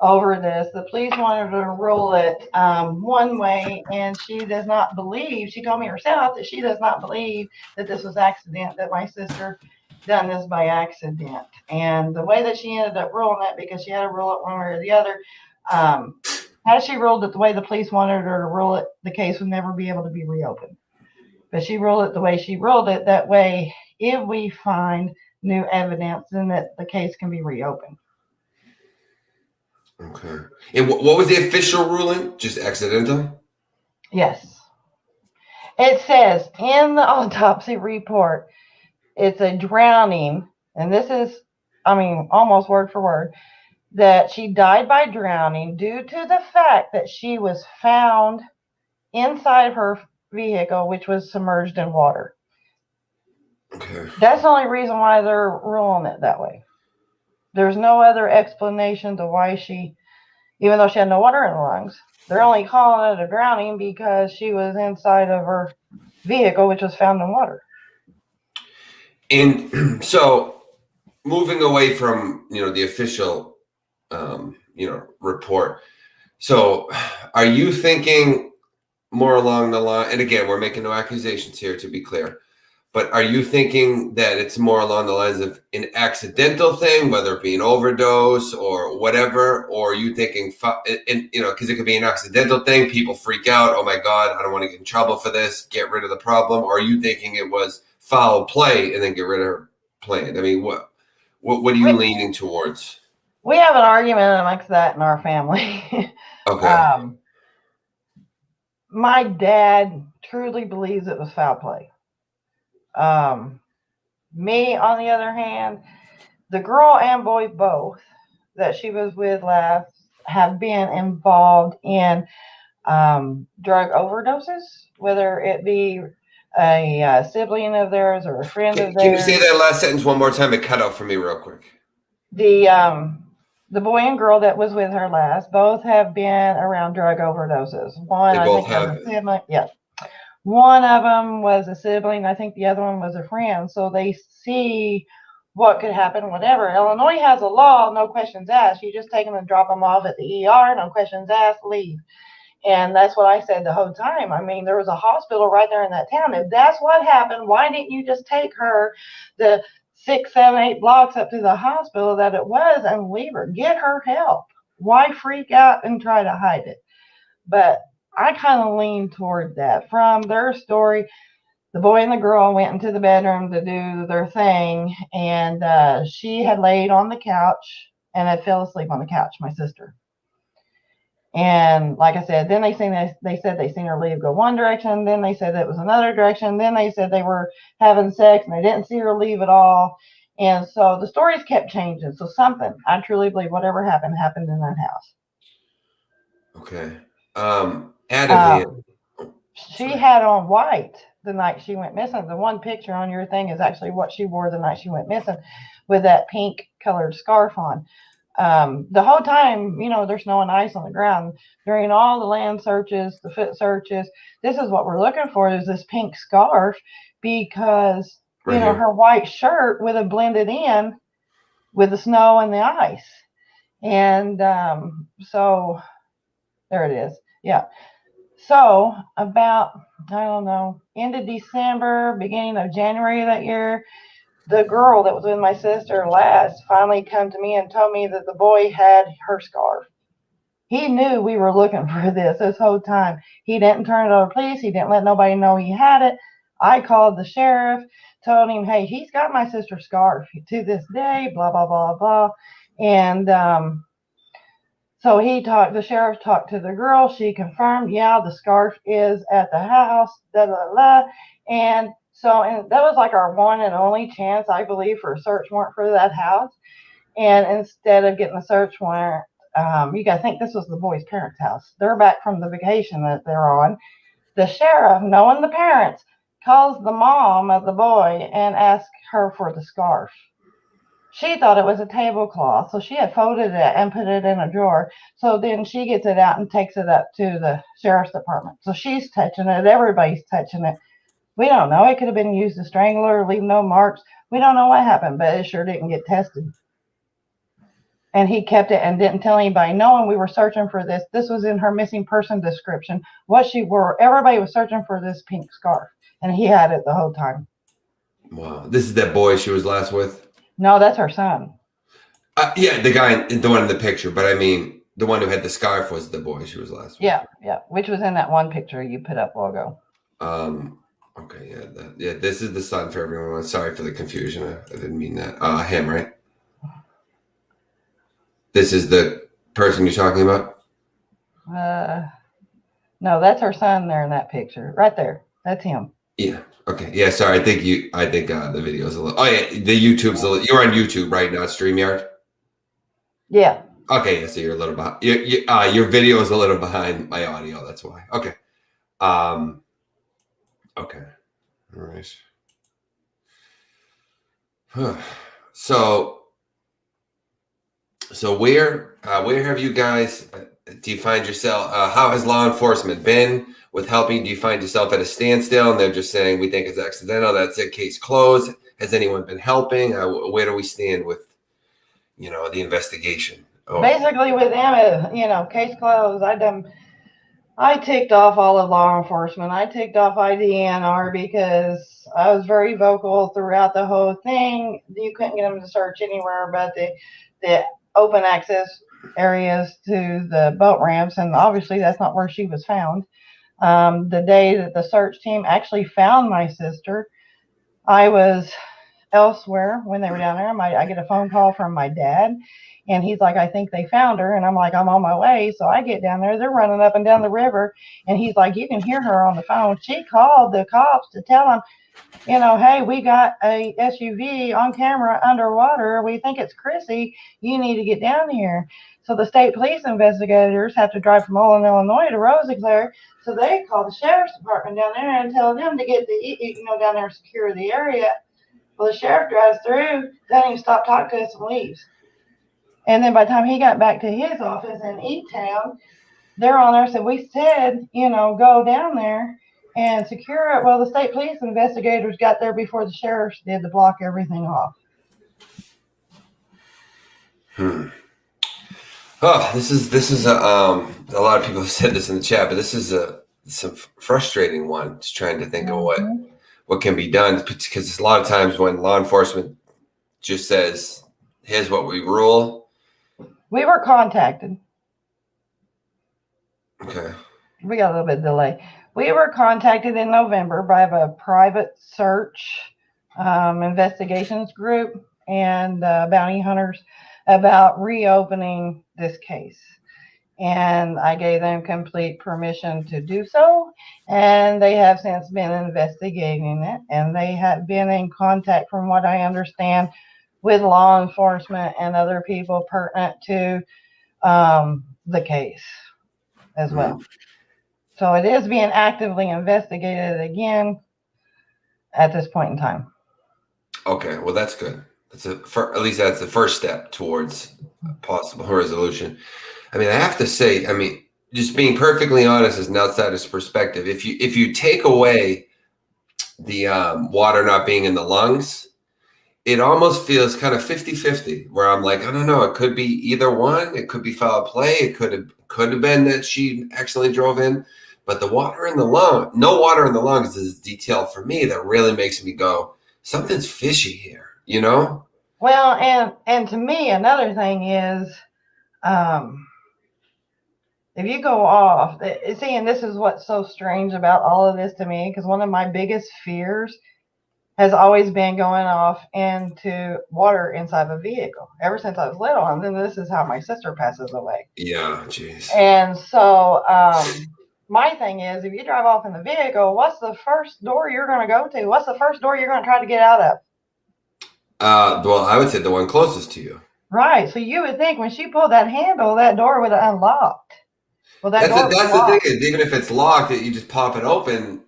over this. The police wanted to rule it one way, and she does not believe, she told me herself that she does not believe that this was accident, that my sister done this by accident. And the way that she ended up ruling it, because she had to rule it one way or the other, had she ruled it the way the police wanted her to rule it, the case would never be able to be reopened. But she ruled it the way she ruled it. That way, if we find new evidence, then that the case can be reopened. Okay. And what was the official ruling? Just accidental? Yes. It says in the autopsy report, it's a drowning, and this is, almost word for word, that she died by drowning due to the fact that she was found inside her vehicle, which was submerged in water. Okay. That's the only reason why they're ruling it that way. There's no other explanation to why she, even though she had no water in her lungs, they're only calling it a drowning because she was inside of her vehicle, which was found in water. And so, moving away from the official report, so are you thinking more along the line, and again, we're making no accusations here, to be clear, but are you thinking that it's more along the lines of an accidental thing, whether it be an overdose or whatever, or are you thinking, because it could be an accidental thing, people freak out, oh my God, I don't want to get in trouble for this, get rid of the problem, or are you thinking it was foul play and then get rid of her plan? I mean, what are you leaning towards? We have an argument amongst that in our family. Okay. My dad truly believes it was foul play. Me, on the other hand, the girl and boy both that she was with last have been involved in drug overdoses, whether it be a sibling of theirs or a friend of theirs. Can you say that last sentence one more time? It cut out for me real quick. The boy and girl that was with her last both have been around drug overdoses. One, I think, was a sibling. Yes. One of them was a sibling. I think the other one was a friend. So they see what could happen, whatever. Illinois has a law, no questions asked. You just take them and drop them off at the ER, no questions asked, leave. And that's what I said the whole time. There was a hospital right there in that town. If that's what happened, why didn't you just take her the 6, 7, 8 blocks up to the hospital that it was and leave her? Get her help. Why freak out and try to hide it? But I kind of lean toward that. From their story, the boy and the girl went into the bedroom to do their thing, and she had laid on the couch and had fell asleep on the couch, my sister. And like I said, then they said they seen her leave go one direction. Then they said it was another direction. Then they said they were having sex and they didn't see her leave at all. And so the stories kept changing. So something, I truly believe, whatever happened in that house. Okay. She had on white. the night she went missing. The one picture on your thing is actually what she wore the night she went missing, with that pink colored scarf on. The whole time, there's no ice on the ground. During all the land searches, the foot searches, this is what we're looking for, is this pink scarf, because, Right here. her white shirt would have blended in with the snow and the ice. And so there it is. Yeah. So about, I don't know, end of December, beginning of January of that year, the girl that was with my sister last finally come to me and told me that the boy had her scarf. He knew we were looking for this whole time. He didn't turn it over to police. He didn't let nobody know he had it. I called the sheriff, told him, hey, he's got my sister's scarf to this day, blah, blah, blah, blah. And so the sheriff talked to the girl. She confirmed, yeah, the scarf is at the house, da, da, da. And that was like our one and only chance, I believe, for a search warrant for that house. And instead of getting a search warrant, you got to think this was the boy's parents' house. They're back from the vacation that they're on. The sheriff, knowing the parents, calls the mom of the boy and asks her for the scarf. She thought it was a tablecloth, so she had folded it and put it in a drawer. So then she gets it out and takes it up to the sheriff's department. So she's touching it. Everybody's touching it. We don't know. It could have been used to strangle her, leave no marks. We don't know what happened, but it sure didn't get tested. And he kept it and didn't tell anybody, knowing we were searching for this. This was in her missing person description, what she wore. Everybody was searching for this pink scarf, and he had it the whole time. Wow. This is that boy she was last with? No, that's her son. Yeah, the one in the picture. But I mean, the one who had the scarf was the boy she was last with. Yeah, which was in that one picture you put up a while ago. Okay, yeah, this is the son for everyone. Sorry for the confusion. I didn't mean that. Him, right? This is the person you're talking about? No, that's her son there in that picture. Right there. That's him. Yeah. Okay. Yeah, sorry. I think the video's a little. Oh yeah, the YouTube's a little. You're on YouTube right now, StreamYard? Yeah. Okay, yeah, so you're a little behind. Your video is a little behind my audio, that's why. Okay. Okay. All right. So where have you guys, do you find yourself, how has law enforcement been with helping? Do you find yourself at a standstill and they're just saying, we think it's accidental, that's it, case closed? Has anyone been helping? Where do we stand with, the investigation? Basically with them, case closed. I ticked off all of law enforcement. I ticked off IDNR because I was very vocal throughout the whole thing. You couldn't get them to search anywhere but the open access areas to the boat ramps, and obviously that's not where she was found. The day that the search team actually found my sister, I was elsewhere when they were down there. I get a phone call from my dad, and he's like, I think they found her. And I'm like, I'm on my way. So I get down there. They're running up and down the river. And he's like, you can hear her on the phone. She called the cops to tell them, hey, we got a SUV on camera underwater. We think it's Chrissy. You need to get down here. So the state police investigators have to drive from Olin, Illinois to Rosiclare. So they call the sheriff's department down there and tell them to get down there and secure the area. Well, the sheriff drives through, doesn't even stop talking to us, and leaves. And then by the time he got back to his office in E-Town, they're on there. So we said, go down there and secure it. Well, the state police investigators got there before the sheriffs did to block everything off. Oh, this is a lot of people have said this in the chat, but this is some frustrating one. Just trying to think of what can be done, because a lot of times when law enforcement just says, here's what we rule. We were contacted. Okay. We got a little bit of delay. We were contacted in November by a private search investigations group and bounty hunters about reopening this case. And I gave them complete permission to do so. And they have since been investigating it. And they have been in contact, from what I understand, with law enforcement and other people pertinent to the case as well. So it is being actively investigated again. at this point in time. Okay, well, that's good. At least that's the first step towards possible resolution. I mean, I have to say, just being perfectly honest as an outsider's perspective, if you take away the water not being in the lungs, it almost feels kind of 50-50, where I'm like, I don't know, it could be either one. It could be foul play. It could have been that she accidentally drove in. But the water in the lung, no water in the lungs is detail for me that really makes me go, something's fishy here, you know? Well, and to me, another thing is, if you go off, see, and this is what's so strange about all of this to me, because one of my biggest fears has always been going off into water inside of a vehicle ever since I was little. And then this is how my sister passes away. Yeah, jeez. And so my thing is, if you drive off in the vehicle, what's the first door you're going to go to? What's the first door you're going to try to get out of? Well, I would say the one closest to you. Right. So you would think when she pulled that handle, that door would have unlocked. Well, that's the thing is, even if it's locked, you just pop it open.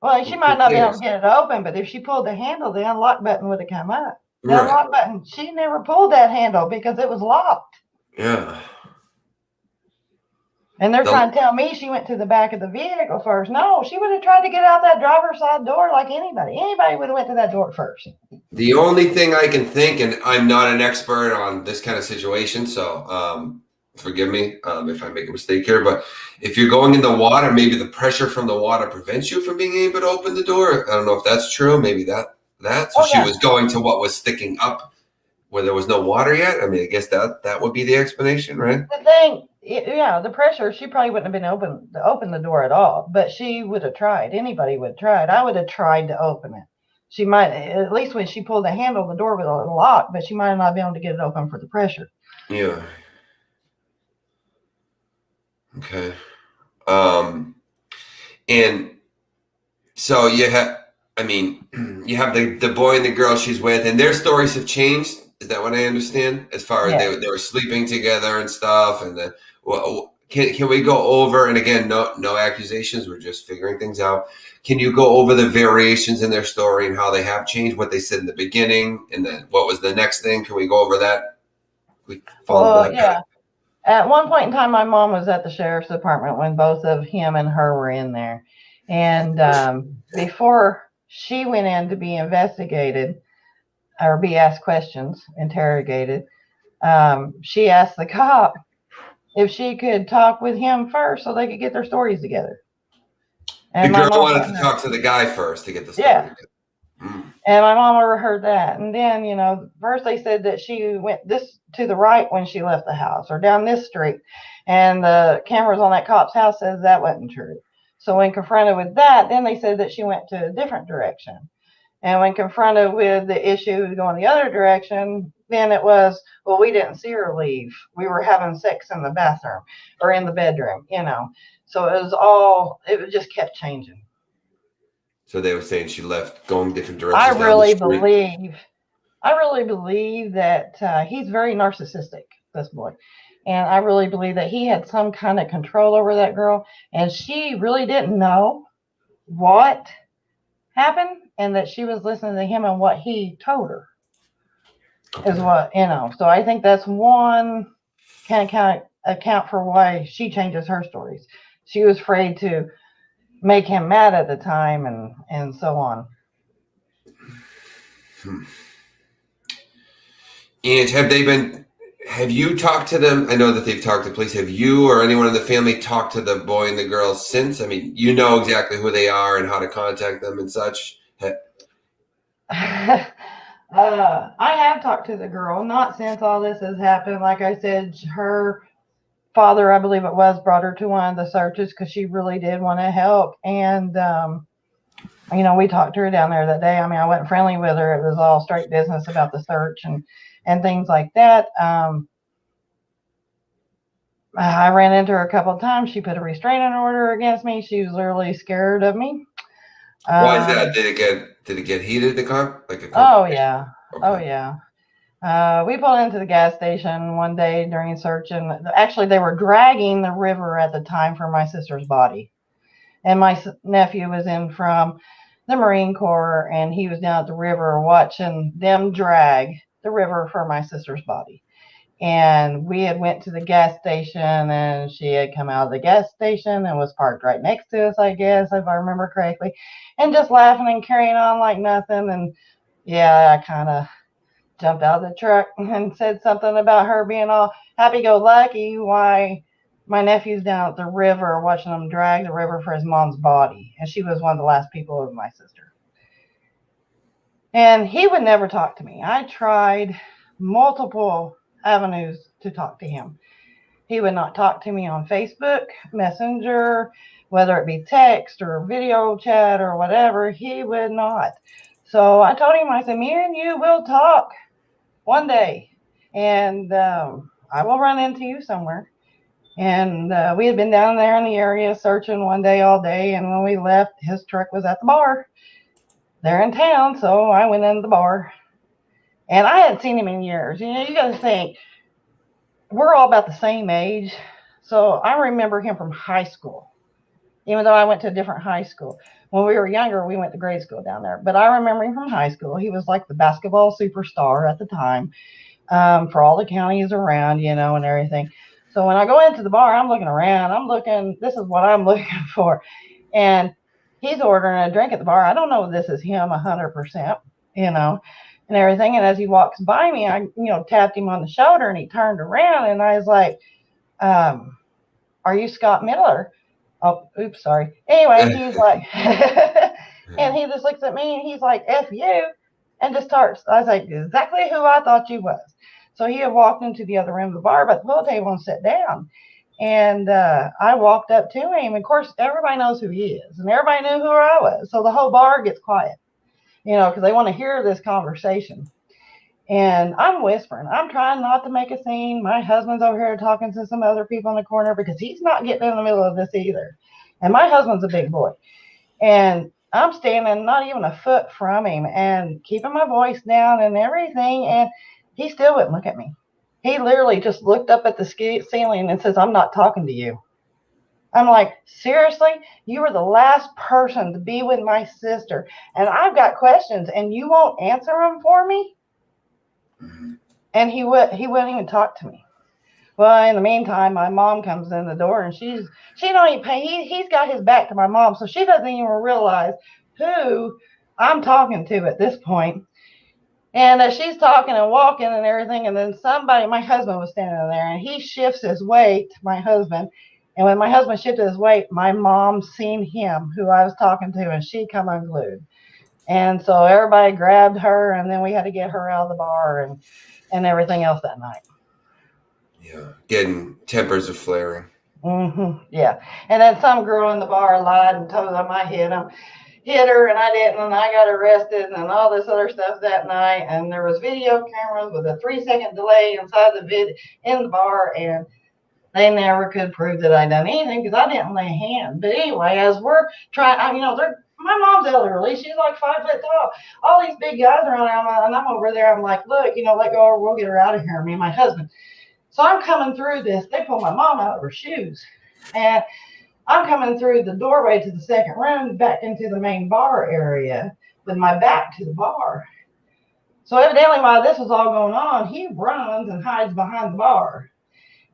Well, she might not be able to get it open, but if she pulled the handle, the unlock button would have come up. The unlock button, she never pulled that handle because it was locked. Yeah. And they're trying to tell me she went to the back of the vehicle first. No, she would have tried to get out that driver's side door like anybody. Anybody would have went to that door first. The only thing I can think, and I'm not an expert on this kind of situation, so forgive me if I make a mistake here, but if you're going in the water, maybe the pressure from the water prevents you from being able to open the door. I don't know if that's true. Maybe that's so she was going to what was sticking up where there was no water yet. I mean, I guess that would be the explanation, right? The thing, the pressure, she probably wouldn't have been able to open the door at all, but she would have tried. Anybody would have tried. I would have tried to open it. She might, at least when she pulled the handle, the door was locked, but she might not be able to get it open for the pressure. Yeah. Okay. And so you have the boy and the girl she's with, and their stories have changed. Is that what I understand? As far as they were sleeping together and stuff, and then can we go over? And again, no accusations. We're just figuring things out. Can you go over the variations in their story and how they have changed? What they said in the beginning, and then what was the next thing? Can we go over that? Yeah. At one point in time, my mom was at the sheriff's department when both of him and her were in there. And before she went in to be investigated or be asked questions, interrogated, she asked the cop if she could talk with him first so they could get their stories together. And the girl wanted to talk to the guy first to get the story together. And my mom overheard that. And then, first they said that she went this to the right when she left the house or down this street. And the cameras on that cop's house says that wasn't true. So when confronted with that, then they said that she went to a different direction. And when confronted with the issue going the other direction, then it was, well, we didn't see her leave. We were having sex in the bathroom or in the bedroom, So it just kept changing. So they were saying she left going different directions. I really believe that he's very narcissistic, this boy. And I really believe that he had some kind of control over that girl. And she really didn't know what happened and that she was listening to him and what he told her. Okay. Is what, So I think that's one can account for why she changes her stories. She was afraid to make him mad at the time and so on. And have you talked to them? I know that they've talked to police. Have you or anyone in the family talked to the boy and the girl since? I mean, you know exactly who they are and how to contact them and such. I have talked to the girl, not since all this has happened. Like I said, her father, I believe it was, brought her to one of the searches because she really did want to help. And, we talked to her down there that day. I mean, I wasn't friendly with her. It was all straight business about the search and things like that. I ran into her a couple of times. She put a restraining order against me. She was literally scared of me. Why is that? Did it get heated, the car? Oh, yeah. Okay. Oh, yeah. We pulled into the gas station one day during search, and actually they were dragging the river at the time for my sister's body. And my nephew was in from the Marine Corps, and he was down at the river watching them drag the river for my sister's body. And we had went to the gas station, and she had come out of the gas station and was parked right next to us, I guess, if I remember correctly, and just laughing and carrying on like nothing. And yeah, I kind of jumped out of the truck and said something about her being all happy-go-lucky, why my nephew's down at the river watching them drag the river for his mom's body. And she was one of the last people with my sister. And he would never talk to me. I tried multiple avenues to talk to him. He would not talk to me on Facebook, Messenger, whether it be text or video chat or whatever. He would not. So I told him, I said, me and you will talk one day, and I will run into you somewhere. And we had been down there in the area searching one day all day, and when we left, his truck was at the bar there in town. So I went into the bar, and I hadn't seen him in years. You know, you got to think, we're all about the same age. So I remember him from high school, even though I went to a different high school. When we were younger, we went to grade school down there. But I remember him from high school. He was like the basketball superstar at the time, for all the counties around, you know, and everything. So when I go into the bar, I'm looking around. This is what I'm looking for. And he's ordering a drink at the bar. I don't know if this is him 100%, you know, and everything. And as he walks by me, I, tapped him on the shoulder, and he turned around, and I was like, are you Scott Miller? Oh, oops, sorry. Anyway, he's like, and he just looks at me, and he's like, F you, and just starts. I was like, exactly who I thought you was. So he had walked into the other room of the bar, but the pool table, and sat down. And I walked up to him. Of course, everybody knows who he is, and everybody knew who I was. So the whole bar gets quiet, because they want to hear this conversation. And I'm whispering. I'm trying not to make a scene. My husband's over here talking to some other people in the corner because he's not getting in the middle of this either. And my husband's a big boy. And I'm standing not even a foot from him and keeping my voice down and everything. And he still wouldn't look at me. He literally just looked up at the ceiling and says, I'm not talking to you. I'm like, seriously? You were the last person to be with my sister. And I've got questions, and you won't answer them for me? And he wouldn't even talk to me. Well, in the meantime, my mom comes in the door, and she don't even pay. He's got his back to my mom, so she doesn't even realize who I'm talking to at this point. And she's talking and walking and everything, and then my husband was standing there, and he shifts his weight, my husband. And when my husband shifted his weight, my mom seen him, who I was talking to, and she come unglued. And so everybody grabbed her, and then we had to get her out of the bar and everything else that night. Yeah, getting tempers are flaring. Yeah. And then some girl in the bar lied and told them I hit her, and I didn't, and I got arrested and all this other stuff that night. And there was video cameras with a 3-second delay inside in the bar, and they never could prove that I done anything because I didn't lay a hand. But anyway, as we're trying, my mom's elderly. She's like 5 foot tall. All these big guys around there, and I'm over there. I'm like, look, let go, or we'll get her out of here, me and my husband. So I'm coming through this. They pull my mom out of her shoes. And I'm coming through the doorway to the second room back into the main bar area with my back to the bar. So evidently while this was all going on, he runs and hides behind the bar.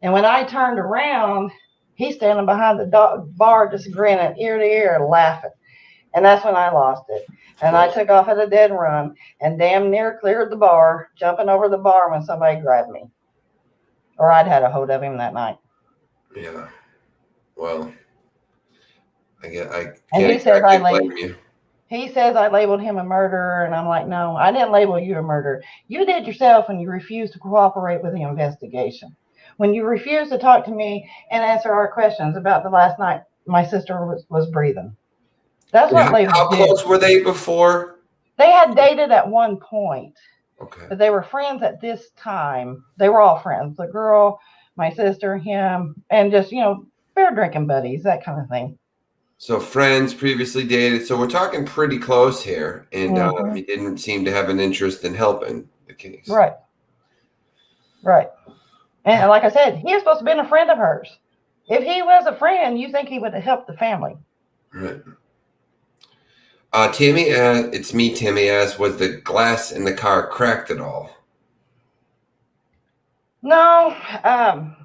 And when I turned around, he's standing behind the bar just grinning ear to ear and laughing. And that's when I lost it. And I took off at a dead run and damn near cleared the bar, jumping over the bar when somebody grabbed me. Or I'd had a hold of him that night. Yeah. Well, I can't exactly blame you. He says I labeled him a murderer, and I'm like, no, I didn't label you a murderer. You did yourself when you refused to cooperate with the investigation. When you refused to talk to me and answer our questions about the last night my sister was breathing. That's what labels How close were they before? They had dated at one point. Okay. But they were friends at this time. They were all friends. The girl, my sister, him, and just, beer drinking buddies, that kind of thing. So friends, previously dated. So we're talking pretty close here. And he didn't seem to have an interest in helping the case. Right. And like I said, he was supposed to have been a friend of hers. If he was a friend, you think he would have helped the family. Right. Tammy, it's me, Tammy asks, was the glass in the car cracked at all? No.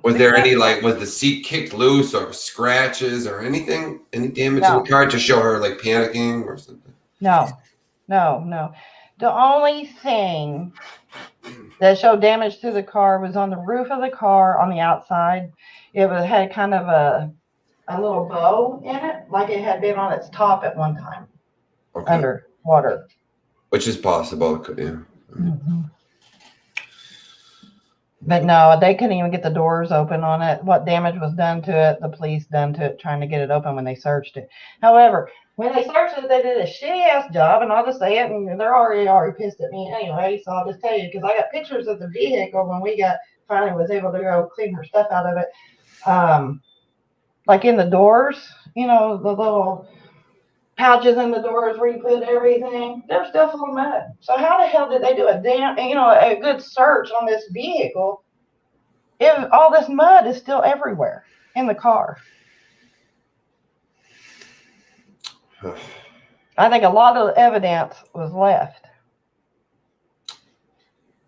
Was The there any, glass. was the seat kicked loose or scratches or anything? Any damage in the No. car to show her, like, panicking or something? No. No. The only thing that showed damage to the car was on the roof of the car on the outside. Had kind of a little bow in it, like it had been on its top at one time. Okay. Under water. Which is possible, yeah. Mm-hmm. But no, they couldn't even get the doors open on it. What damage was done to it, the police done to it, trying to get it open when they searched it. However, when they searched it, they did a shitty ass job, and I'll just say it, and they're already pissed at me anyway, so I'll just tell you, because I got pictures of the vehicle when we finally was able to go clean her stuff out of it. Like in the doors, the little pouches in the doors where you put everything, they're still full of mud. So how the hell did they do a good search on this vehicle if all this mud is still everywhere in the car? I think a lot of the evidence was left.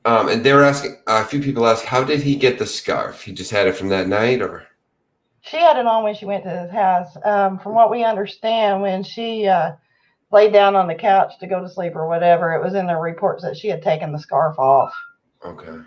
And they were asking, a few people asked, how did he get the scarf? He just had it from that night, or? She had it on when she went to his house. From what we understand, when she laid down on the couch to go to sleep or whatever, it was in the reports that she had taken the scarf off. Okay.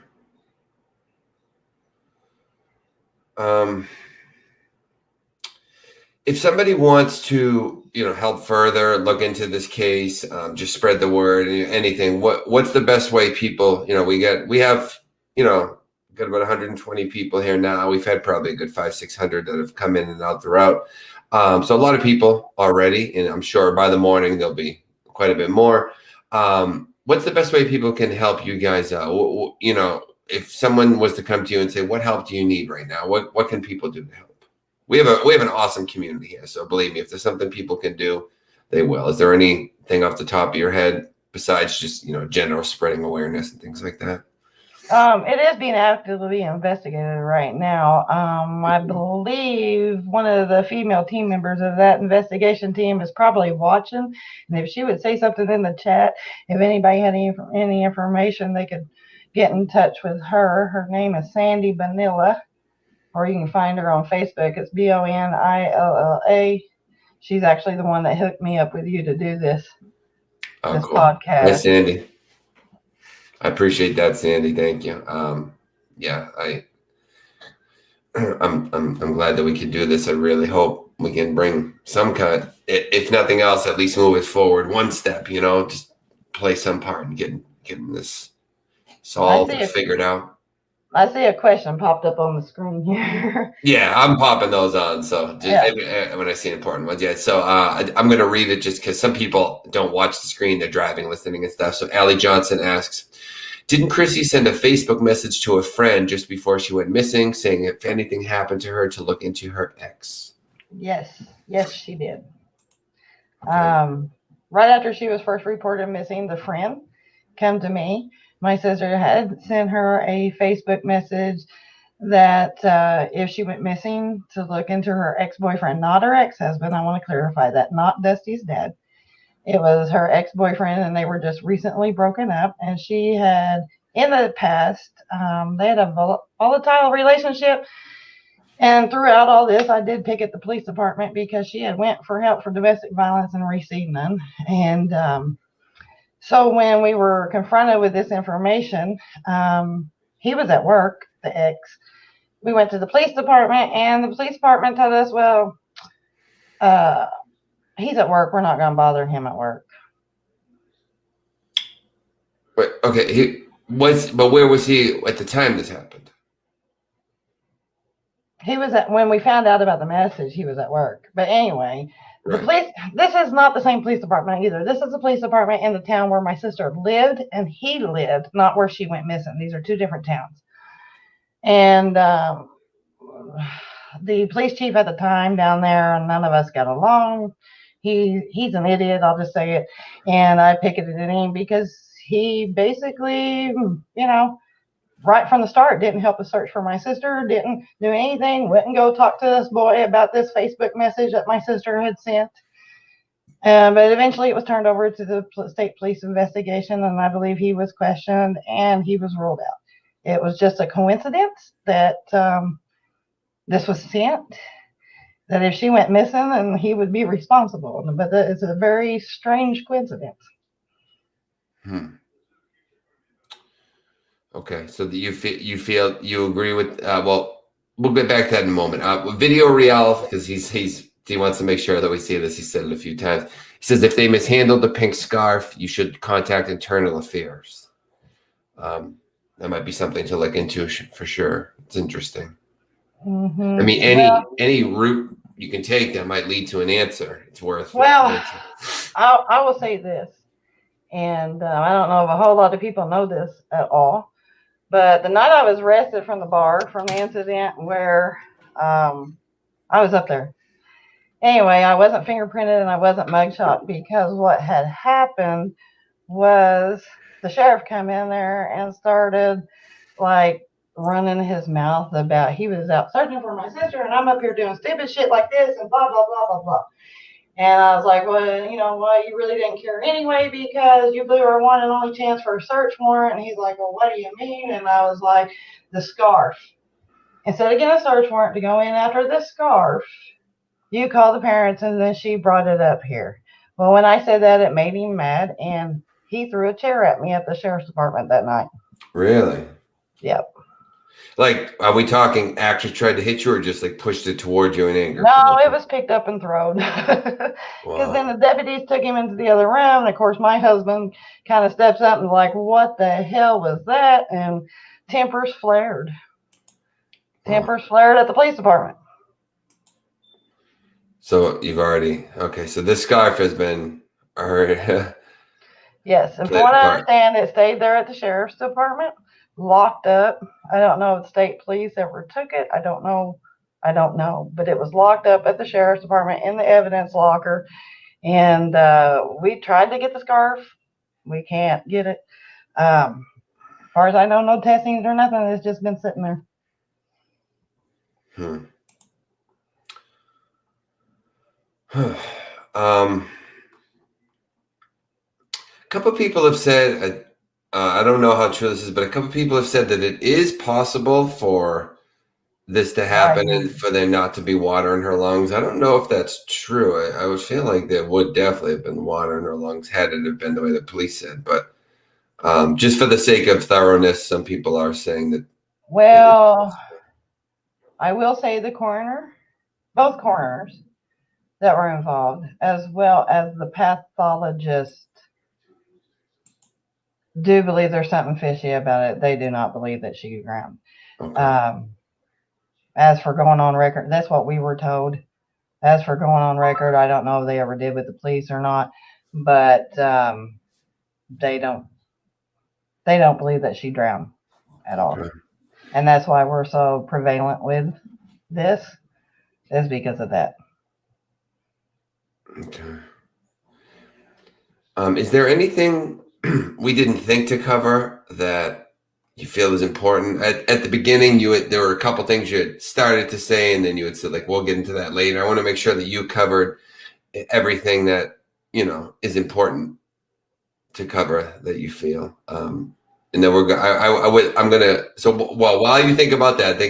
If somebody wants to, help further, look into this case, just spread the word, anything, what's the best way people, we have, got about 120 people here now. We've had probably a good 500-600 that have come in and out throughout. So a lot of people already, and I'm sure by the morning there'll be quite a bit more. What's the best way people can help you guys out? If someone was to come to you and say, what help do you need right now? What can people do to help? We have an awesome community here. So believe me, if there's something people can do, they will. Is there anything off the top of your head besides just, general spreading awareness and things like that? It is being actively investigated right now. I believe one of the female team members of that investigation team is probably watching. And if she would say something in the chat, if anybody had any information, they could get in touch with her. Her name is Sandy Bonilla, or you can find her on Facebook. It's Bonilla. She's actually the one that hooked me up with you to do this Cool. podcast. Hi, Sandy. I appreciate that, Sandy. Thank you. Yeah, I'm glad that we could do this. I really hope we can bring some kind, if nothing else, at least move it forward one step. Just play some part in getting this solved and figured out. I see a question popped up on the screen here. Yeah, I'm popping those on. So when I see important ones, yeah. So I'm going to read it just because some people don't watch the screen. They're driving, listening and stuff. So Allie Johnson asks, didn't Chrissy send a Facebook message to a friend just before she went missing saying if anything happened to her to look into her ex? Yes, she did. Okay. Right after she was first reported missing, the friend came to me. My sister had sent her a Facebook message that if she went missing, to look into her ex-boyfriend, not her ex-husband. I want to clarify that, not Dusty's dad. It was her ex-boyfriend, and they were just recently broken up. And she had, in the past, they had a volatile relationship. And throughout all this, I did pick at the police department because she had went for help for domestic violence and received none. And so when we were confronted with this information, he was at work, the ex. We went to the police department, and the police department told us, well, he's at work. We're not going to bother him at work. Wait, okay. But where was he at the time this happened? He was when we found out about the message, he was at work. But anyway, Right. The police, this is not the same police department either. This is the police department in the town where my sister lived and he lived, not where she went missing. These are two different towns. And the police chief at the time down there, and none of us got along. He's an idiot, I'll just say it. And I picketed him because he basically, right from the start, didn't help us search for my sister, didn't do anything, wouldn't go talk to this boy about this Facebook message that my sister had sent. But eventually it was turned over to the state police investigation, and I believe he was questioned and he was ruled out. It was just a coincidence that this was sent, that if she went missing, then he would be responsible. But it's a very strange coincidence. Okay, so you feel you agree with well, we'll get back to that in a moment. Video Real, because he wants to make sure that we see this. He said it a few times. He says if they mishandled the pink scarf, you should contact internal affairs. That might be something to look into for sure. It's interesting. Mm-hmm. I mean, any route you can take that might lead to an answer. It's worth. Well, I will say this, and I don't know if a whole lot of people know this at all, but the night I was arrested from the bar from the incident where I was up there. Anyway, I wasn't fingerprinted and I wasn't mugshot because what had happened was the sheriff come in there and started like running his mouth about he was out searching for my sister and I'm up here doing stupid shit like this and blah, blah, blah, blah, blah. And I was like, well, you know, well, you really didn't care anyway because you blew our one and only chance for a search warrant. And he's like, well, what do you mean? And I was like, the scarf. Instead of getting a search warrant to go in after the scarf, you called the parents and then she brought it up here. Well, when I said that, it made him mad and he threw a chair at me at the sheriff's department that night. Really? Yep. Like, are we talking actually tried to hit you or just like pushed it towards you in anger? No, it was picked up and thrown. Because then the deputies took him into the other room. And of course, my husband kind of steps up and like, what the hell was that? And tempers flared. Tempers flared at the police department. So you've already, okay. So this scarf has been Yes. And from what I understand, it stayed there at the sheriff's department, locked up. I don't know if the state police ever took it. I don't know. But it was locked up at the sheriff's department in the evidence locker. And we tried to get the scarf. We can't get it. As far as I know, no testings or nothing. It's just been sitting there. A couple of people have said, I don't know how true this is, but a couple of people have said that it is possible for this to happen and for there not to be water in her lungs. I don't know if that's true. I would feel like there would definitely have been water in her lungs had it have been the way the police said. But just for the sake of thoroughness, some people are saying that. Well, I will say the coroner, both coroners that were involved, as well as the pathologist, do believe there's something fishy about it. They do not believe that she drowned. Okay. As for going on record, that's what we were told. As for going on record, I don't know if they ever did with the police or not, but they don't believe that she drowned at all. Okay. And that's why we're so prevalent with this, is because of that. Okay. Is there anything we didn't think to cover that you feel is important? At the beginning, there were a couple things you had started to say, and then you had said, like, we'll get into that later. I want to make sure that you covered everything that, you know, is important to cover that you feel. And then I'm going to, so while you think about that,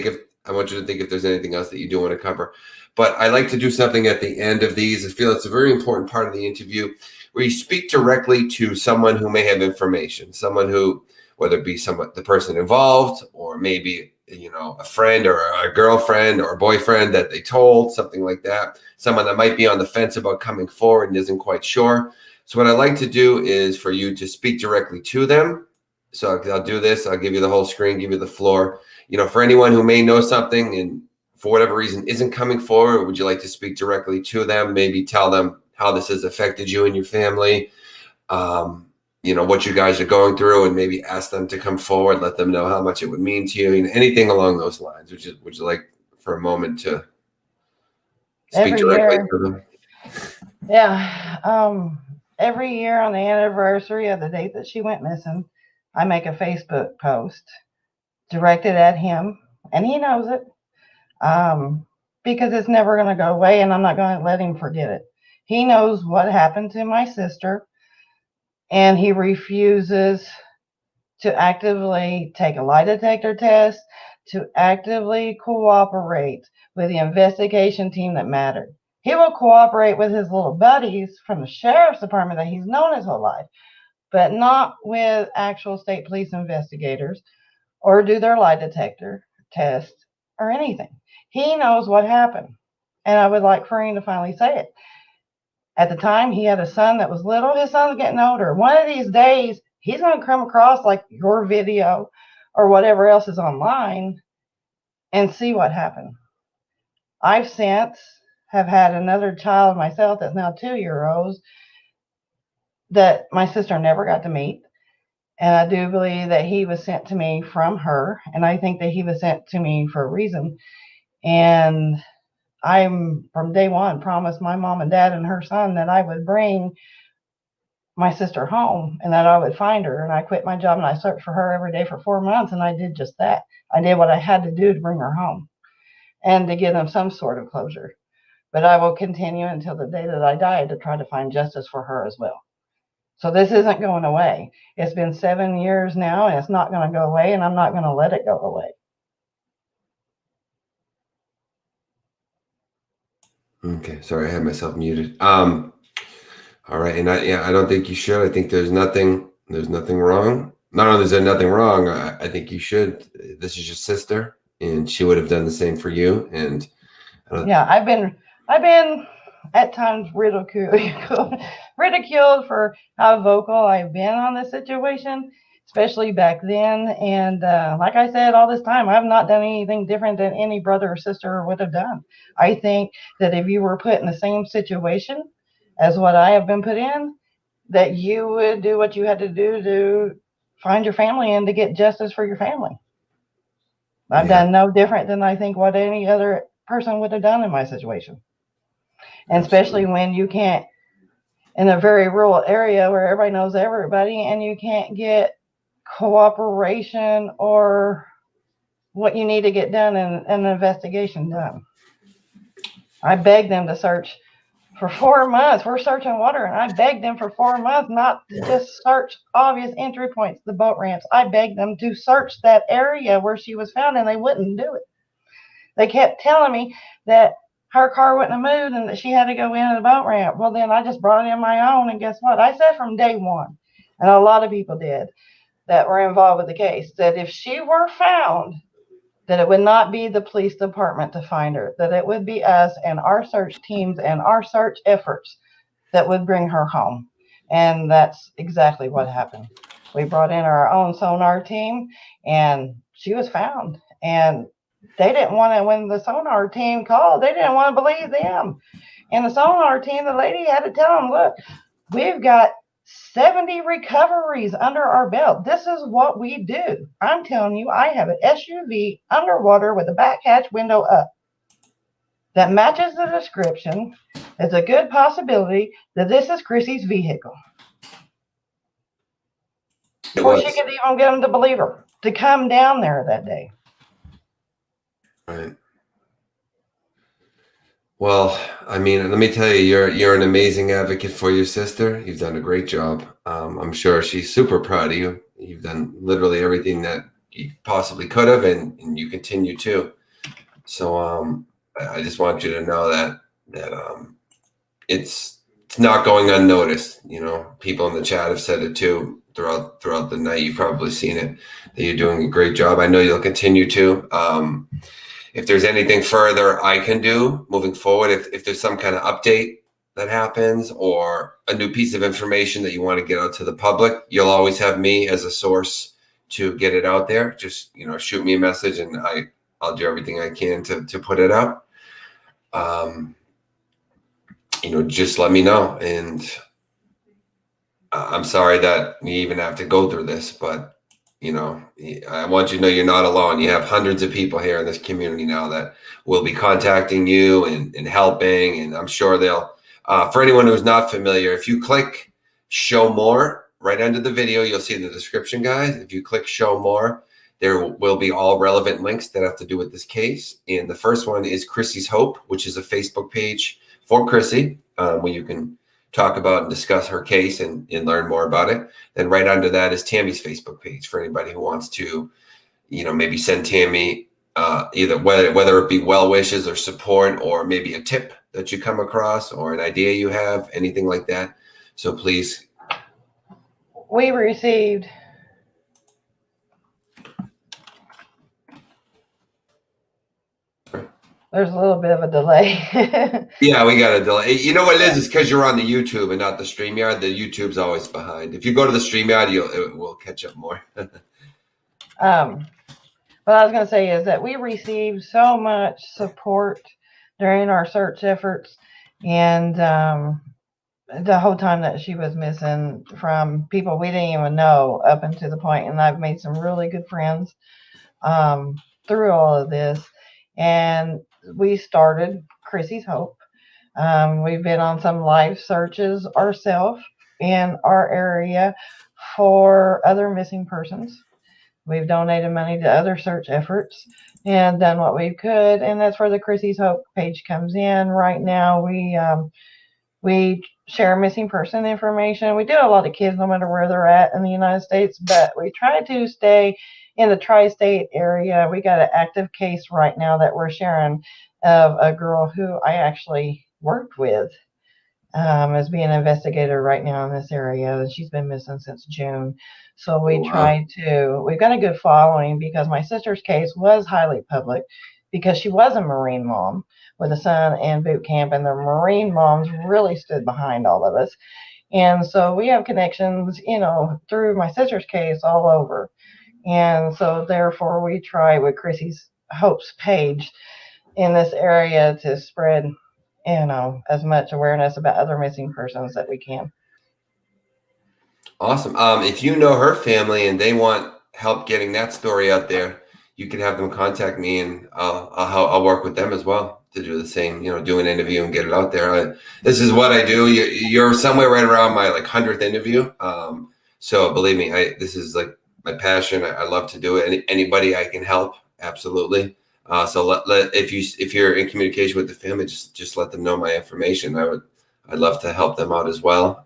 I want you to think if there's anything else that you do want to cover. But I like to do something at the end of these. I feel it's a very important part of the interview where you speak directly to someone who may have information, someone who, whether it be the person involved or maybe, you know, a friend or a girlfriend or a boyfriend that they told, something like that, someone that might be on the fence about coming forward and isn't quite sure. So what I like to do is for you to speak directly to them. So I'll do this. I'll give you the whole screen, give you the floor. You know, for anyone who may know something and for whatever reason isn't coming forward, would you like to speak directly to them? Maybe tell them how this has affected you and your family, you know, what you guys are going through, and maybe ask them to come forward, let them know how much it would mean to you, and anything along those lines. Would you like for a moment to speak directly to them? Yeah. Every year on the anniversary of the date that she went missing, I make a Facebook post directed at him, and he knows it, because it's never going to go away, and I'm not going to let him forget it. He knows what happened to my sister, and he refuses to actively take a lie detector test, to actively cooperate with the investigation team that mattered. He will cooperate with his little buddies from the sheriff's department that he's known his whole life, but not with actual state police investigators or do their lie detector test or anything. He knows what happened, and I would like for him to finally say it. At the time, he had a son that was little. His son's getting older. One of these days, he's going to come across like your video or whatever else is online and see what happened. I've since have had another child myself that's now 2-year-old that my sister never got to meet. And I do believe that he was sent to me from her. And I think that he was sent to me for a reason. And I'm, from day one, promised my mom and dad and her son that I would bring my sister home and that I would find her. And I quit my job and I searched for her every day for 4 months. And I did just that. I did what I had to do to bring her home and to give them some sort of closure. But I will continue until the day that I die to try to find justice for her as well. So this isn't going away. It's been 7 years now, and it's not going to go away, and I'm not going to let it go away. Okay, sorry, I had myself muted. All right, and I don't think you should. I think there's nothing wrong. Not only is there nothing wrong, I think you should. This is your sister, and she would have done the same for you. And yeah, I've been at times ridiculed for how vocal I've been on this situation, especially back then. And like I said, all this time, I've not done anything different than any brother or sister would have done. I think that if you were put in the same situation as what I have been put in, that you would do what you had to do to find your family and to get justice for your family. I've done no different than I think what any other person would have done in my situation. And especially when you can't, in a very rural area where everybody knows everybody, and you can't get cooperation or what you need to get done in an investigation done. I begged them to search for 4 months. We're searching water, and I begged them for 4 months not to just search obvious entry points, the boat ramps. I begged them to search that area where she was found, and they wouldn't do it. They kept telling me that her car wouldn't have moved and that she had to go in the boat ramp. Well, then I just brought in my own, and guess what? I said from day one, and a lot of people did that were involved with the case, that if she were found, that it would not be the police department to find her, that it would be us and our search teams and our search efforts that would bring her home. And that's exactly what happened. We brought in our own sonar team, and she was found. And they didn't want to, when the sonar team called, they didn't want to believe them. And the sonar team, the lady had to tell them, look, we've got 70 recoveries under our belt. This is what we do. I'm telling you, I have an SUV underwater with a back hatch window up that matches the description. It's a good possibility that this is Chrissy's vehicle. Before she could even get them to believe her, to come down there that day. Right. Well, I mean, let me tell you, you're an amazing advocate for your sister. You've done a great job. I'm sure she's super proud of you. You've done literally everything that you possibly could have, and you continue to. So I just want you to know that it's not going unnoticed. You know, people in the chat have said it too throughout the night. You've probably seen it, that you're doing a great job. I know you'll continue to. If there's anything further I can do moving forward, if there's some kind of update that happens or a new piece of information that you want to get out to the public, you'll always have me as a source to get it out there. Just, shoot me a message, and I'll do everything I can to put it out. Just let me know. And I'm sorry that you even have to go through this, but I want you to know you're not alone. You have hundreds of people here in this community now that will be contacting you and helping. And I'm sure they'll, for anyone who's not familiar, if you click show more right under the video, you'll see the description, guys. If you click show more, there will be all relevant links that have to do with this case. And the first one is Chrissy's Hope, which is a Facebook page for Chrissy, where you can talk about and discuss her case and learn more about it. Then right under that is Tammy's Facebook page for anybody who wants to, maybe send Tammy either whether it be well wishes or support, or maybe a tip that you come across or an idea you have, anything like that. So please. We received there's a little bit of a delay. Yeah, we got a delay. You know what it is? It's because you're on the YouTube and not the StreamYard. The YouTube's always behind. If you go to the StreamYard, it will catch up more. What I was going to say is that we received so much support during our search efforts, and the whole time that she was missing, from people we didn't even know up until the point. And I've made some really good friends through all of this. And we started Chrissy's Hope. We've been on some live searches ourselves in our area for other missing persons. We've donated money to other search efforts and done what we could. And that's where the Chrissy's Hope page comes in. Right now, we share missing person information. We do a lot of kids, no matter where they're at in the United States, but we try to stay in the tri-state area. We got an active case right now that we're sharing of a girl who I actually worked with, is being investigated right now in this area. She's been missing since June. So we we've got a good following, because my sister's case was highly public, because she was a Marine mom with a son in boot camp, and the Marine moms really stood behind all of us. And so we have connections, through my sister's case all over. And so therefore we try with Chrissy's Hope's page in this area to spread, as much awareness about other missing persons that we can. Awesome. If you know her family and they want help getting that story out there, you can have them contact me, and I'll work with them as well to do the same, do an interview and get it out there. This is what I do. You're somewhere right around my 100th interview. So believe me, this is like my passion. I love to do it. Anybody I can help, absolutely. So if you're in communication with the family, just let them know my information. I'd love to help them out as well.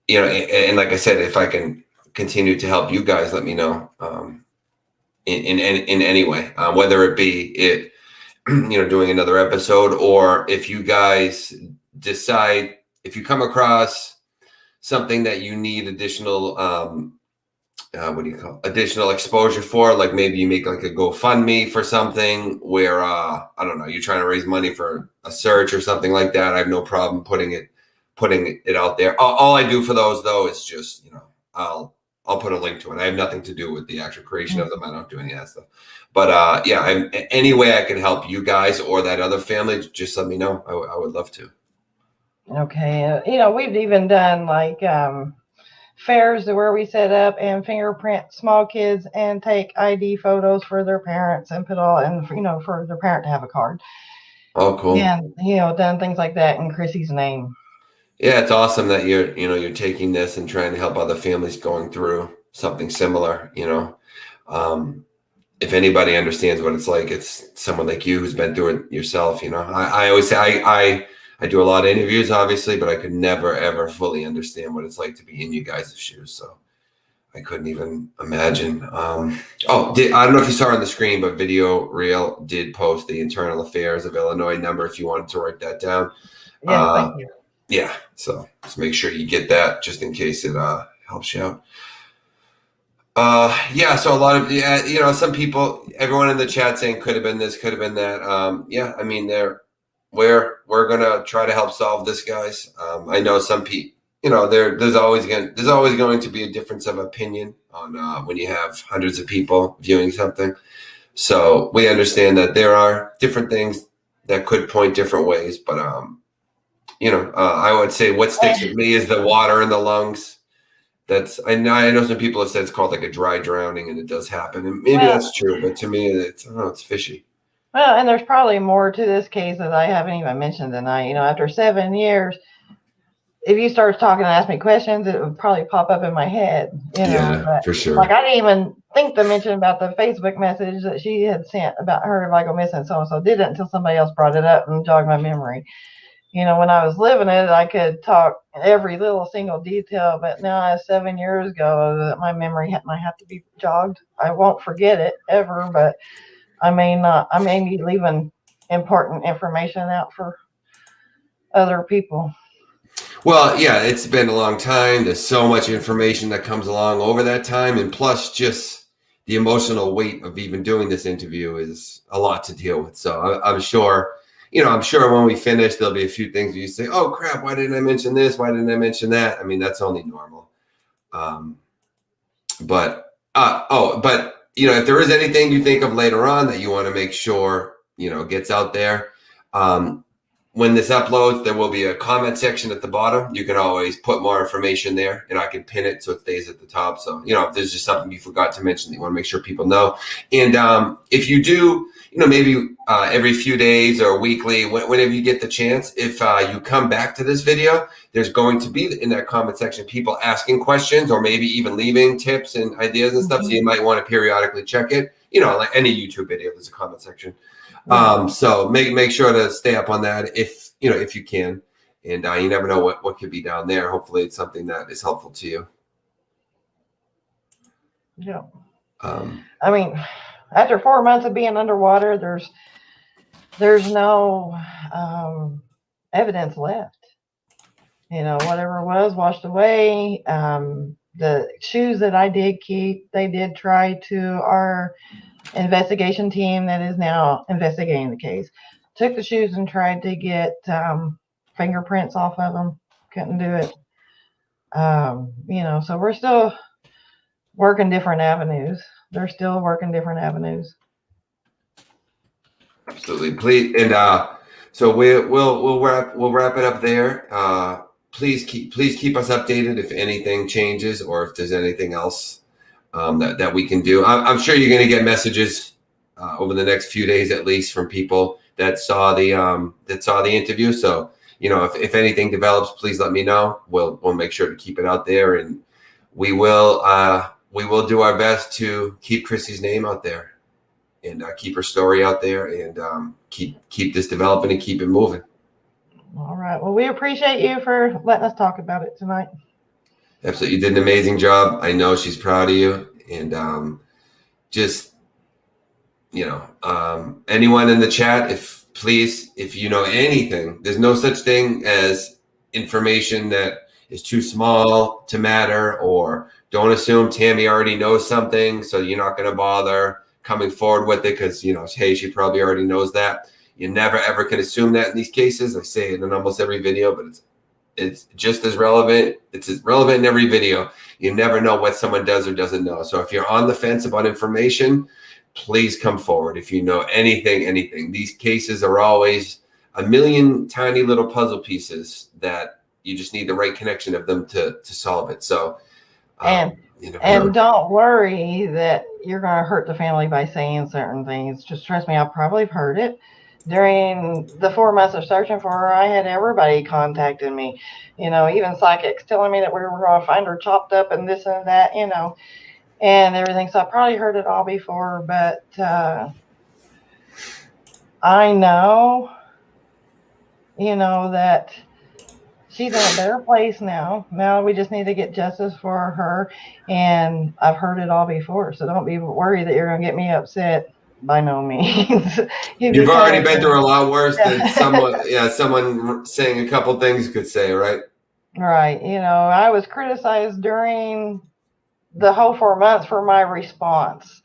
And like I said, if I can continue to help you guys, let me know. In any way, whether it be doing another episode, or if you guys decide, if you come across something that you need additional additional exposure for, like maybe you make like a GoFundMe for something where I don't know, you're trying to raise money for a search or something like that. I have no problem putting it out there. All I do for those though is just I'll put a link to it. I have nothing to do with the actual creation of them. I don't do any of that stuff. But any way I can help you guys or that other family, just let me know. I would love to. Okay. We've even done fairs where we set up and fingerprint small kids and take ID photos for their parents and put all, and for their parent to have a card. Oh, cool. And, done things like that in Chrissy's name. Yeah, it's awesome that you're taking this and trying to help other families going through something similar. If anybody understands what it's like, it's someone like you who's been through it yourself. I always say I do a lot of interviews, obviously, but I could never ever fully understand what it's like to be in you guys' shoes. So I couldn't even imagine. I don't know if you saw on the screen, but Video Reel did post the Internal Affairs of Illinois number if you wanted to write that down. Yeah, thank you. Yeah, so just make sure you get that just in case it helps you out. So a lot of some people, everyone in the chat saying could have been this, could have been that. I mean, we're gonna try to help solve this, guys. I know some people, there's always going to be a difference of opinion on when you have hundreds of people viewing something. So we understand that there are different things that could point different ways, but I would say what sticks with me is the water in the lungs. I know some people have said it's called like a dry drowning, and it does happen, and maybe that's true, but to me, it's fishy. Well, and there's probably more to this case that I haven't even mentioned tonight. After 7 years, if you start talking and ask me questions, it would probably pop up in my head. For sure. Like I didn't even think to mention about the Facebook message that she had sent about her if I go missing. So did it until somebody else brought it up and jogged my memory. When I was living it, I could talk every little single detail, but now 7 years ago, my memory might have to be jogged. I won't forget it ever, but I may not. I may be leaving important information out for other people. Well, yeah, it's been a long time. There's so much information that comes along over that time. And plus, just the emotional weight of even doing this interview is a lot to deal with. So I'm sure, I'm sure when we finish, there'll be a few things where you say, oh, crap, why didn't I mention this? Why didn't I mention that? I mean, that's only normal. But if there is anything you think of later on that you want to make sure, gets out there, when this uploads, there will be a comment section at the bottom. You can always put more information there, and I can pin it so it stays at the top. So, if there's just something you forgot to mention that you want to make sure people know. And if you do, maybe every few days or weekly, whenever you get the chance, if you come back to this video, there's going to be in that comment section people asking questions or maybe even leaving tips and ideas and stuff. So you might want to periodically check it. Like any YouTube video, there's a comment section. So make sure to stay up on that if you can, and you never know what could be down there. Hopefully it's something that is helpful to you. Yeah. I mean, after 4 months of being underwater, there's no evidence left. Whatever was washed away. The shoes that I did keep, they did try to our investigation team that is now investigating the case. Took the shoes and tried to get fingerprints off of them. Couldn't do it. So we're still working different avenues. They're still working different avenues. Absolutely. Please, and so we'll wrap it up there. Please keep us updated if anything changes or if there's anything else that we can do. I'm sure you're going to get messages over the next few days, at least, from people that saw the interview. So, if anything develops, please let me know. We'll make sure to keep it out there, and we will do our best to keep Chrissy's name out there and keep her story out there and keep this developing and keep it moving. All right. Well, we appreciate you for letting us talk about it tonight. Absolutely. You did an amazing job. I know she's proud of you. And anyone in the chat, if you know anything, there's no such thing as information that is too small to matter, or don't assume Tammy already knows something, so you're not going to bother coming forward with it because, hey, she probably already knows that. You never, ever can assume that in these cases. I say it in almost every video, but it's just as relevant. It's as relevant in every video. You never know what someone does or doesn't know. So if you're on the fence about information, please come forward. If you know anything. These cases are always a million tiny little puzzle pieces that you just need the right connection of them to solve it. So, and don't worry that you're going to hurt the family by saying certain things. Just trust me, I probably have heard it. During the 4 months of searching for her, I had everybody contacting me, even psychics telling me that we were going to find her chopped up and this and that, and everything. So I probably heard it all before, but I know, that she's in a better place now. Now we just need to get justice for her, and I've heard it all before. So don't be worried that you're going to get me upset. By no means. You've already been through a lot worse than someone saying a couple things could say, right? Right. I was criticized during the whole 4 months for my response.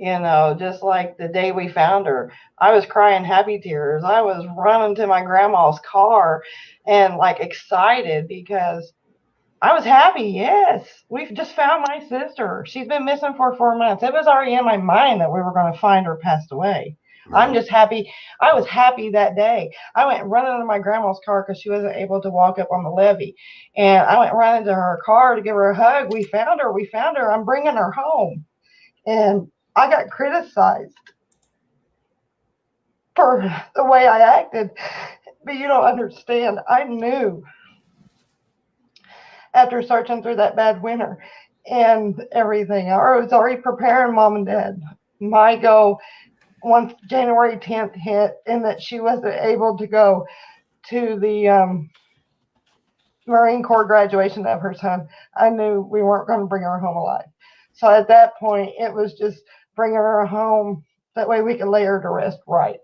Just like the day we found her, I was crying happy tears. I was running to my grandma's car and excited because I was happy. Yes, we've just found my sister. She's been missing for 4 months. It was already in my mind that we were going to find her passed away. I'm just happy. I was happy that day. I went running to my grandma's car because she wasn't able to walk up on the levee. And I went running to her car to give her a hug. We found her. I'm bringing her home. And I got criticized for the way I acted. But you don't understand. I knew after searching through that bad winter and everything, I was already preparing Mom and Dad. My goal, once January 10th hit and that she wasn't able to go to the Marine Corps graduation of her son, I knew we weren't going to bring her home alive. So at that point, it was just bringing her home. That way we could lay her to rest right.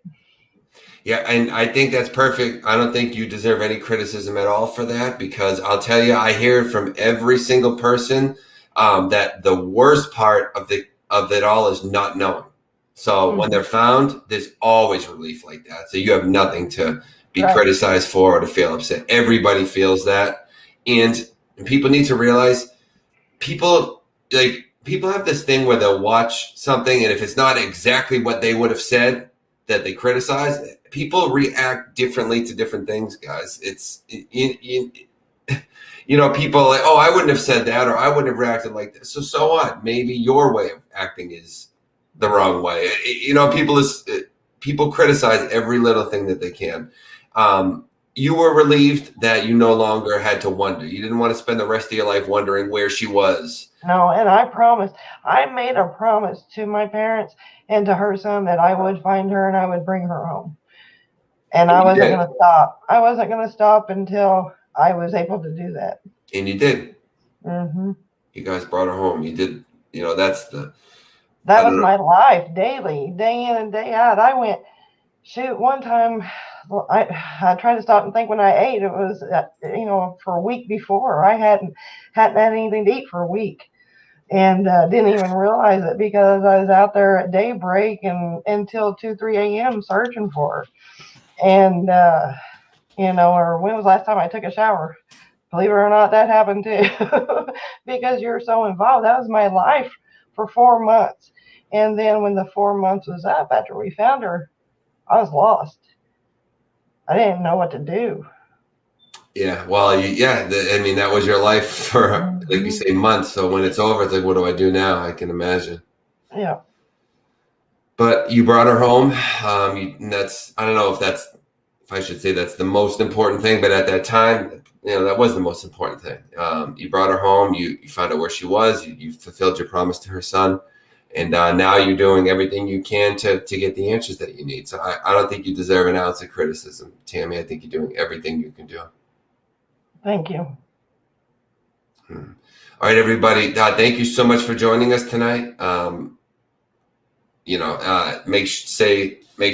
Yeah, and I think that's perfect. I don't think you deserve any criticism at all for that, because I'll tell you, I hear it from every single person that the worst part of it all is not knowing. So when they're found, there's always relief like that. So you have nothing to be criticized for or to feel upset. Everybody feels that, and people need to realize people have this thing where they'll watch something, and if it's not exactly what they would have said that they criticize, people react differently to different things, guys. It's people are like, oh, I wouldn't have said that, or I wouldn't have reacted like this. So what? Maybe your way of acting is the wrong way. People criticize every little thing that they can. You were relieved that you no longer had to wonder. You didn't want to spend the rest of your life wondering where she was. No, and I made a promise to my parents and to her son that I would find her and I would bring her home. And I wasn't going to stop. I wasn't going to stop until I was able to do that. And you did. Mm-hmm. You guys brought her home. You did. That was my life, daily, day in and day out. I went, one time, I tried to stop and think when I ate. It was, for a week before. I hadn't had anything to eat for a week. And didn't even realize it because I was out there at daybreak and until 2, 3 a.m. searching for her. And, or when was the last time I took a shower? Believe it or not, that happened too. Because you're so involved. That was my life for 4 months. And then when the 4 months was up after we found her, I was lost. I didn't know what to do. Yeah, well, that was your life for, like you say, months. So when it's over, it's like, what do I do now? I can imagine. Yeah. But you brought her home. That's, I don't know if I should say that's the most important thing, but at that time, that was the most important thing. You brought her home. You found out where she was. You fulfilled your promise to her son. And now you're doing everything you can to get the answers that you need. So I don't think you deserve an ounce of criticism, Tammy. I think you're doing everything you can do. Thank you. All right, everybody. Thank you so much for joining us tonight. Make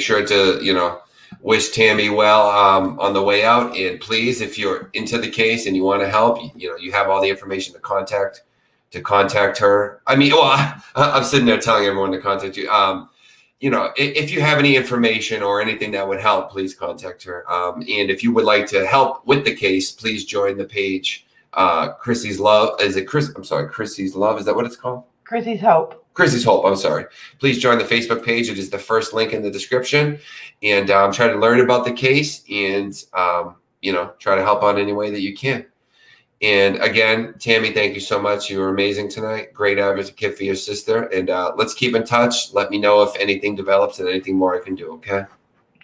sure to, wish Tammy well on the way out. And please, if you're into the case and you want to help, you have all the information to contact her. I mean, well, I'm sitting there telling everyone to contact you. If you have any information or anything that would help, please contact her. And if you would like to help with the case, please join the page. Chrissy's Love. Is it Chris? I'm sorry, Chrissy's Love. Is that what it's called? Chrissy's Hope. Chrissy's Hope. I'm sorry. Please join the Facebook page. It is the first link in the description. And try to learn about the case and, try to help out any way that you can. And again, Tammy, thank you so much. You were amazing tonight. Great advocate for your sister. And let's keep in touch. Let me know if anything develops and anything more I can do, okay?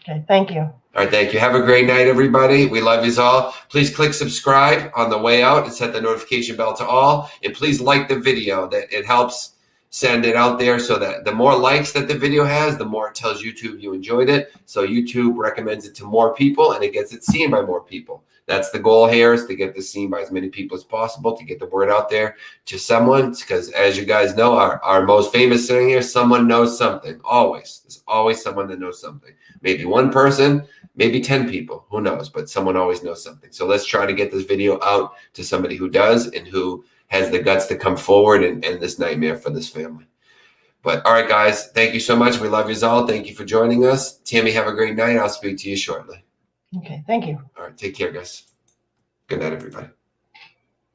Okay, thank you. All right, thank you. Have a great night, everybody. We love you all. Please click subscribe on the way out and set the notification bell to all. And please like the video. That it helps send it out there so that the more likes that the video has, the more it tells YouTube you enjoyed it. So YouTube recommends it to more people and it gets it seen by more people. That's the goal here, is to get this seen by as many people as possible, to get the word out there to someone. Because as you guys know, our most famous saying here, someone knows something. Always. There's always someone that knows something. Maybe one person, maybe 10 people, who knows? But someone always knows something. So let's try to get this video out to somebody who does and who has the guts to come forward and end this nightmare for this family. But all right, guys, thank you so much. We love you all. Thank you for joining us. Tammy, have a great night. I'll speak to you shortly. Okay, thank you. All right, take care, guys. Good night, everybody.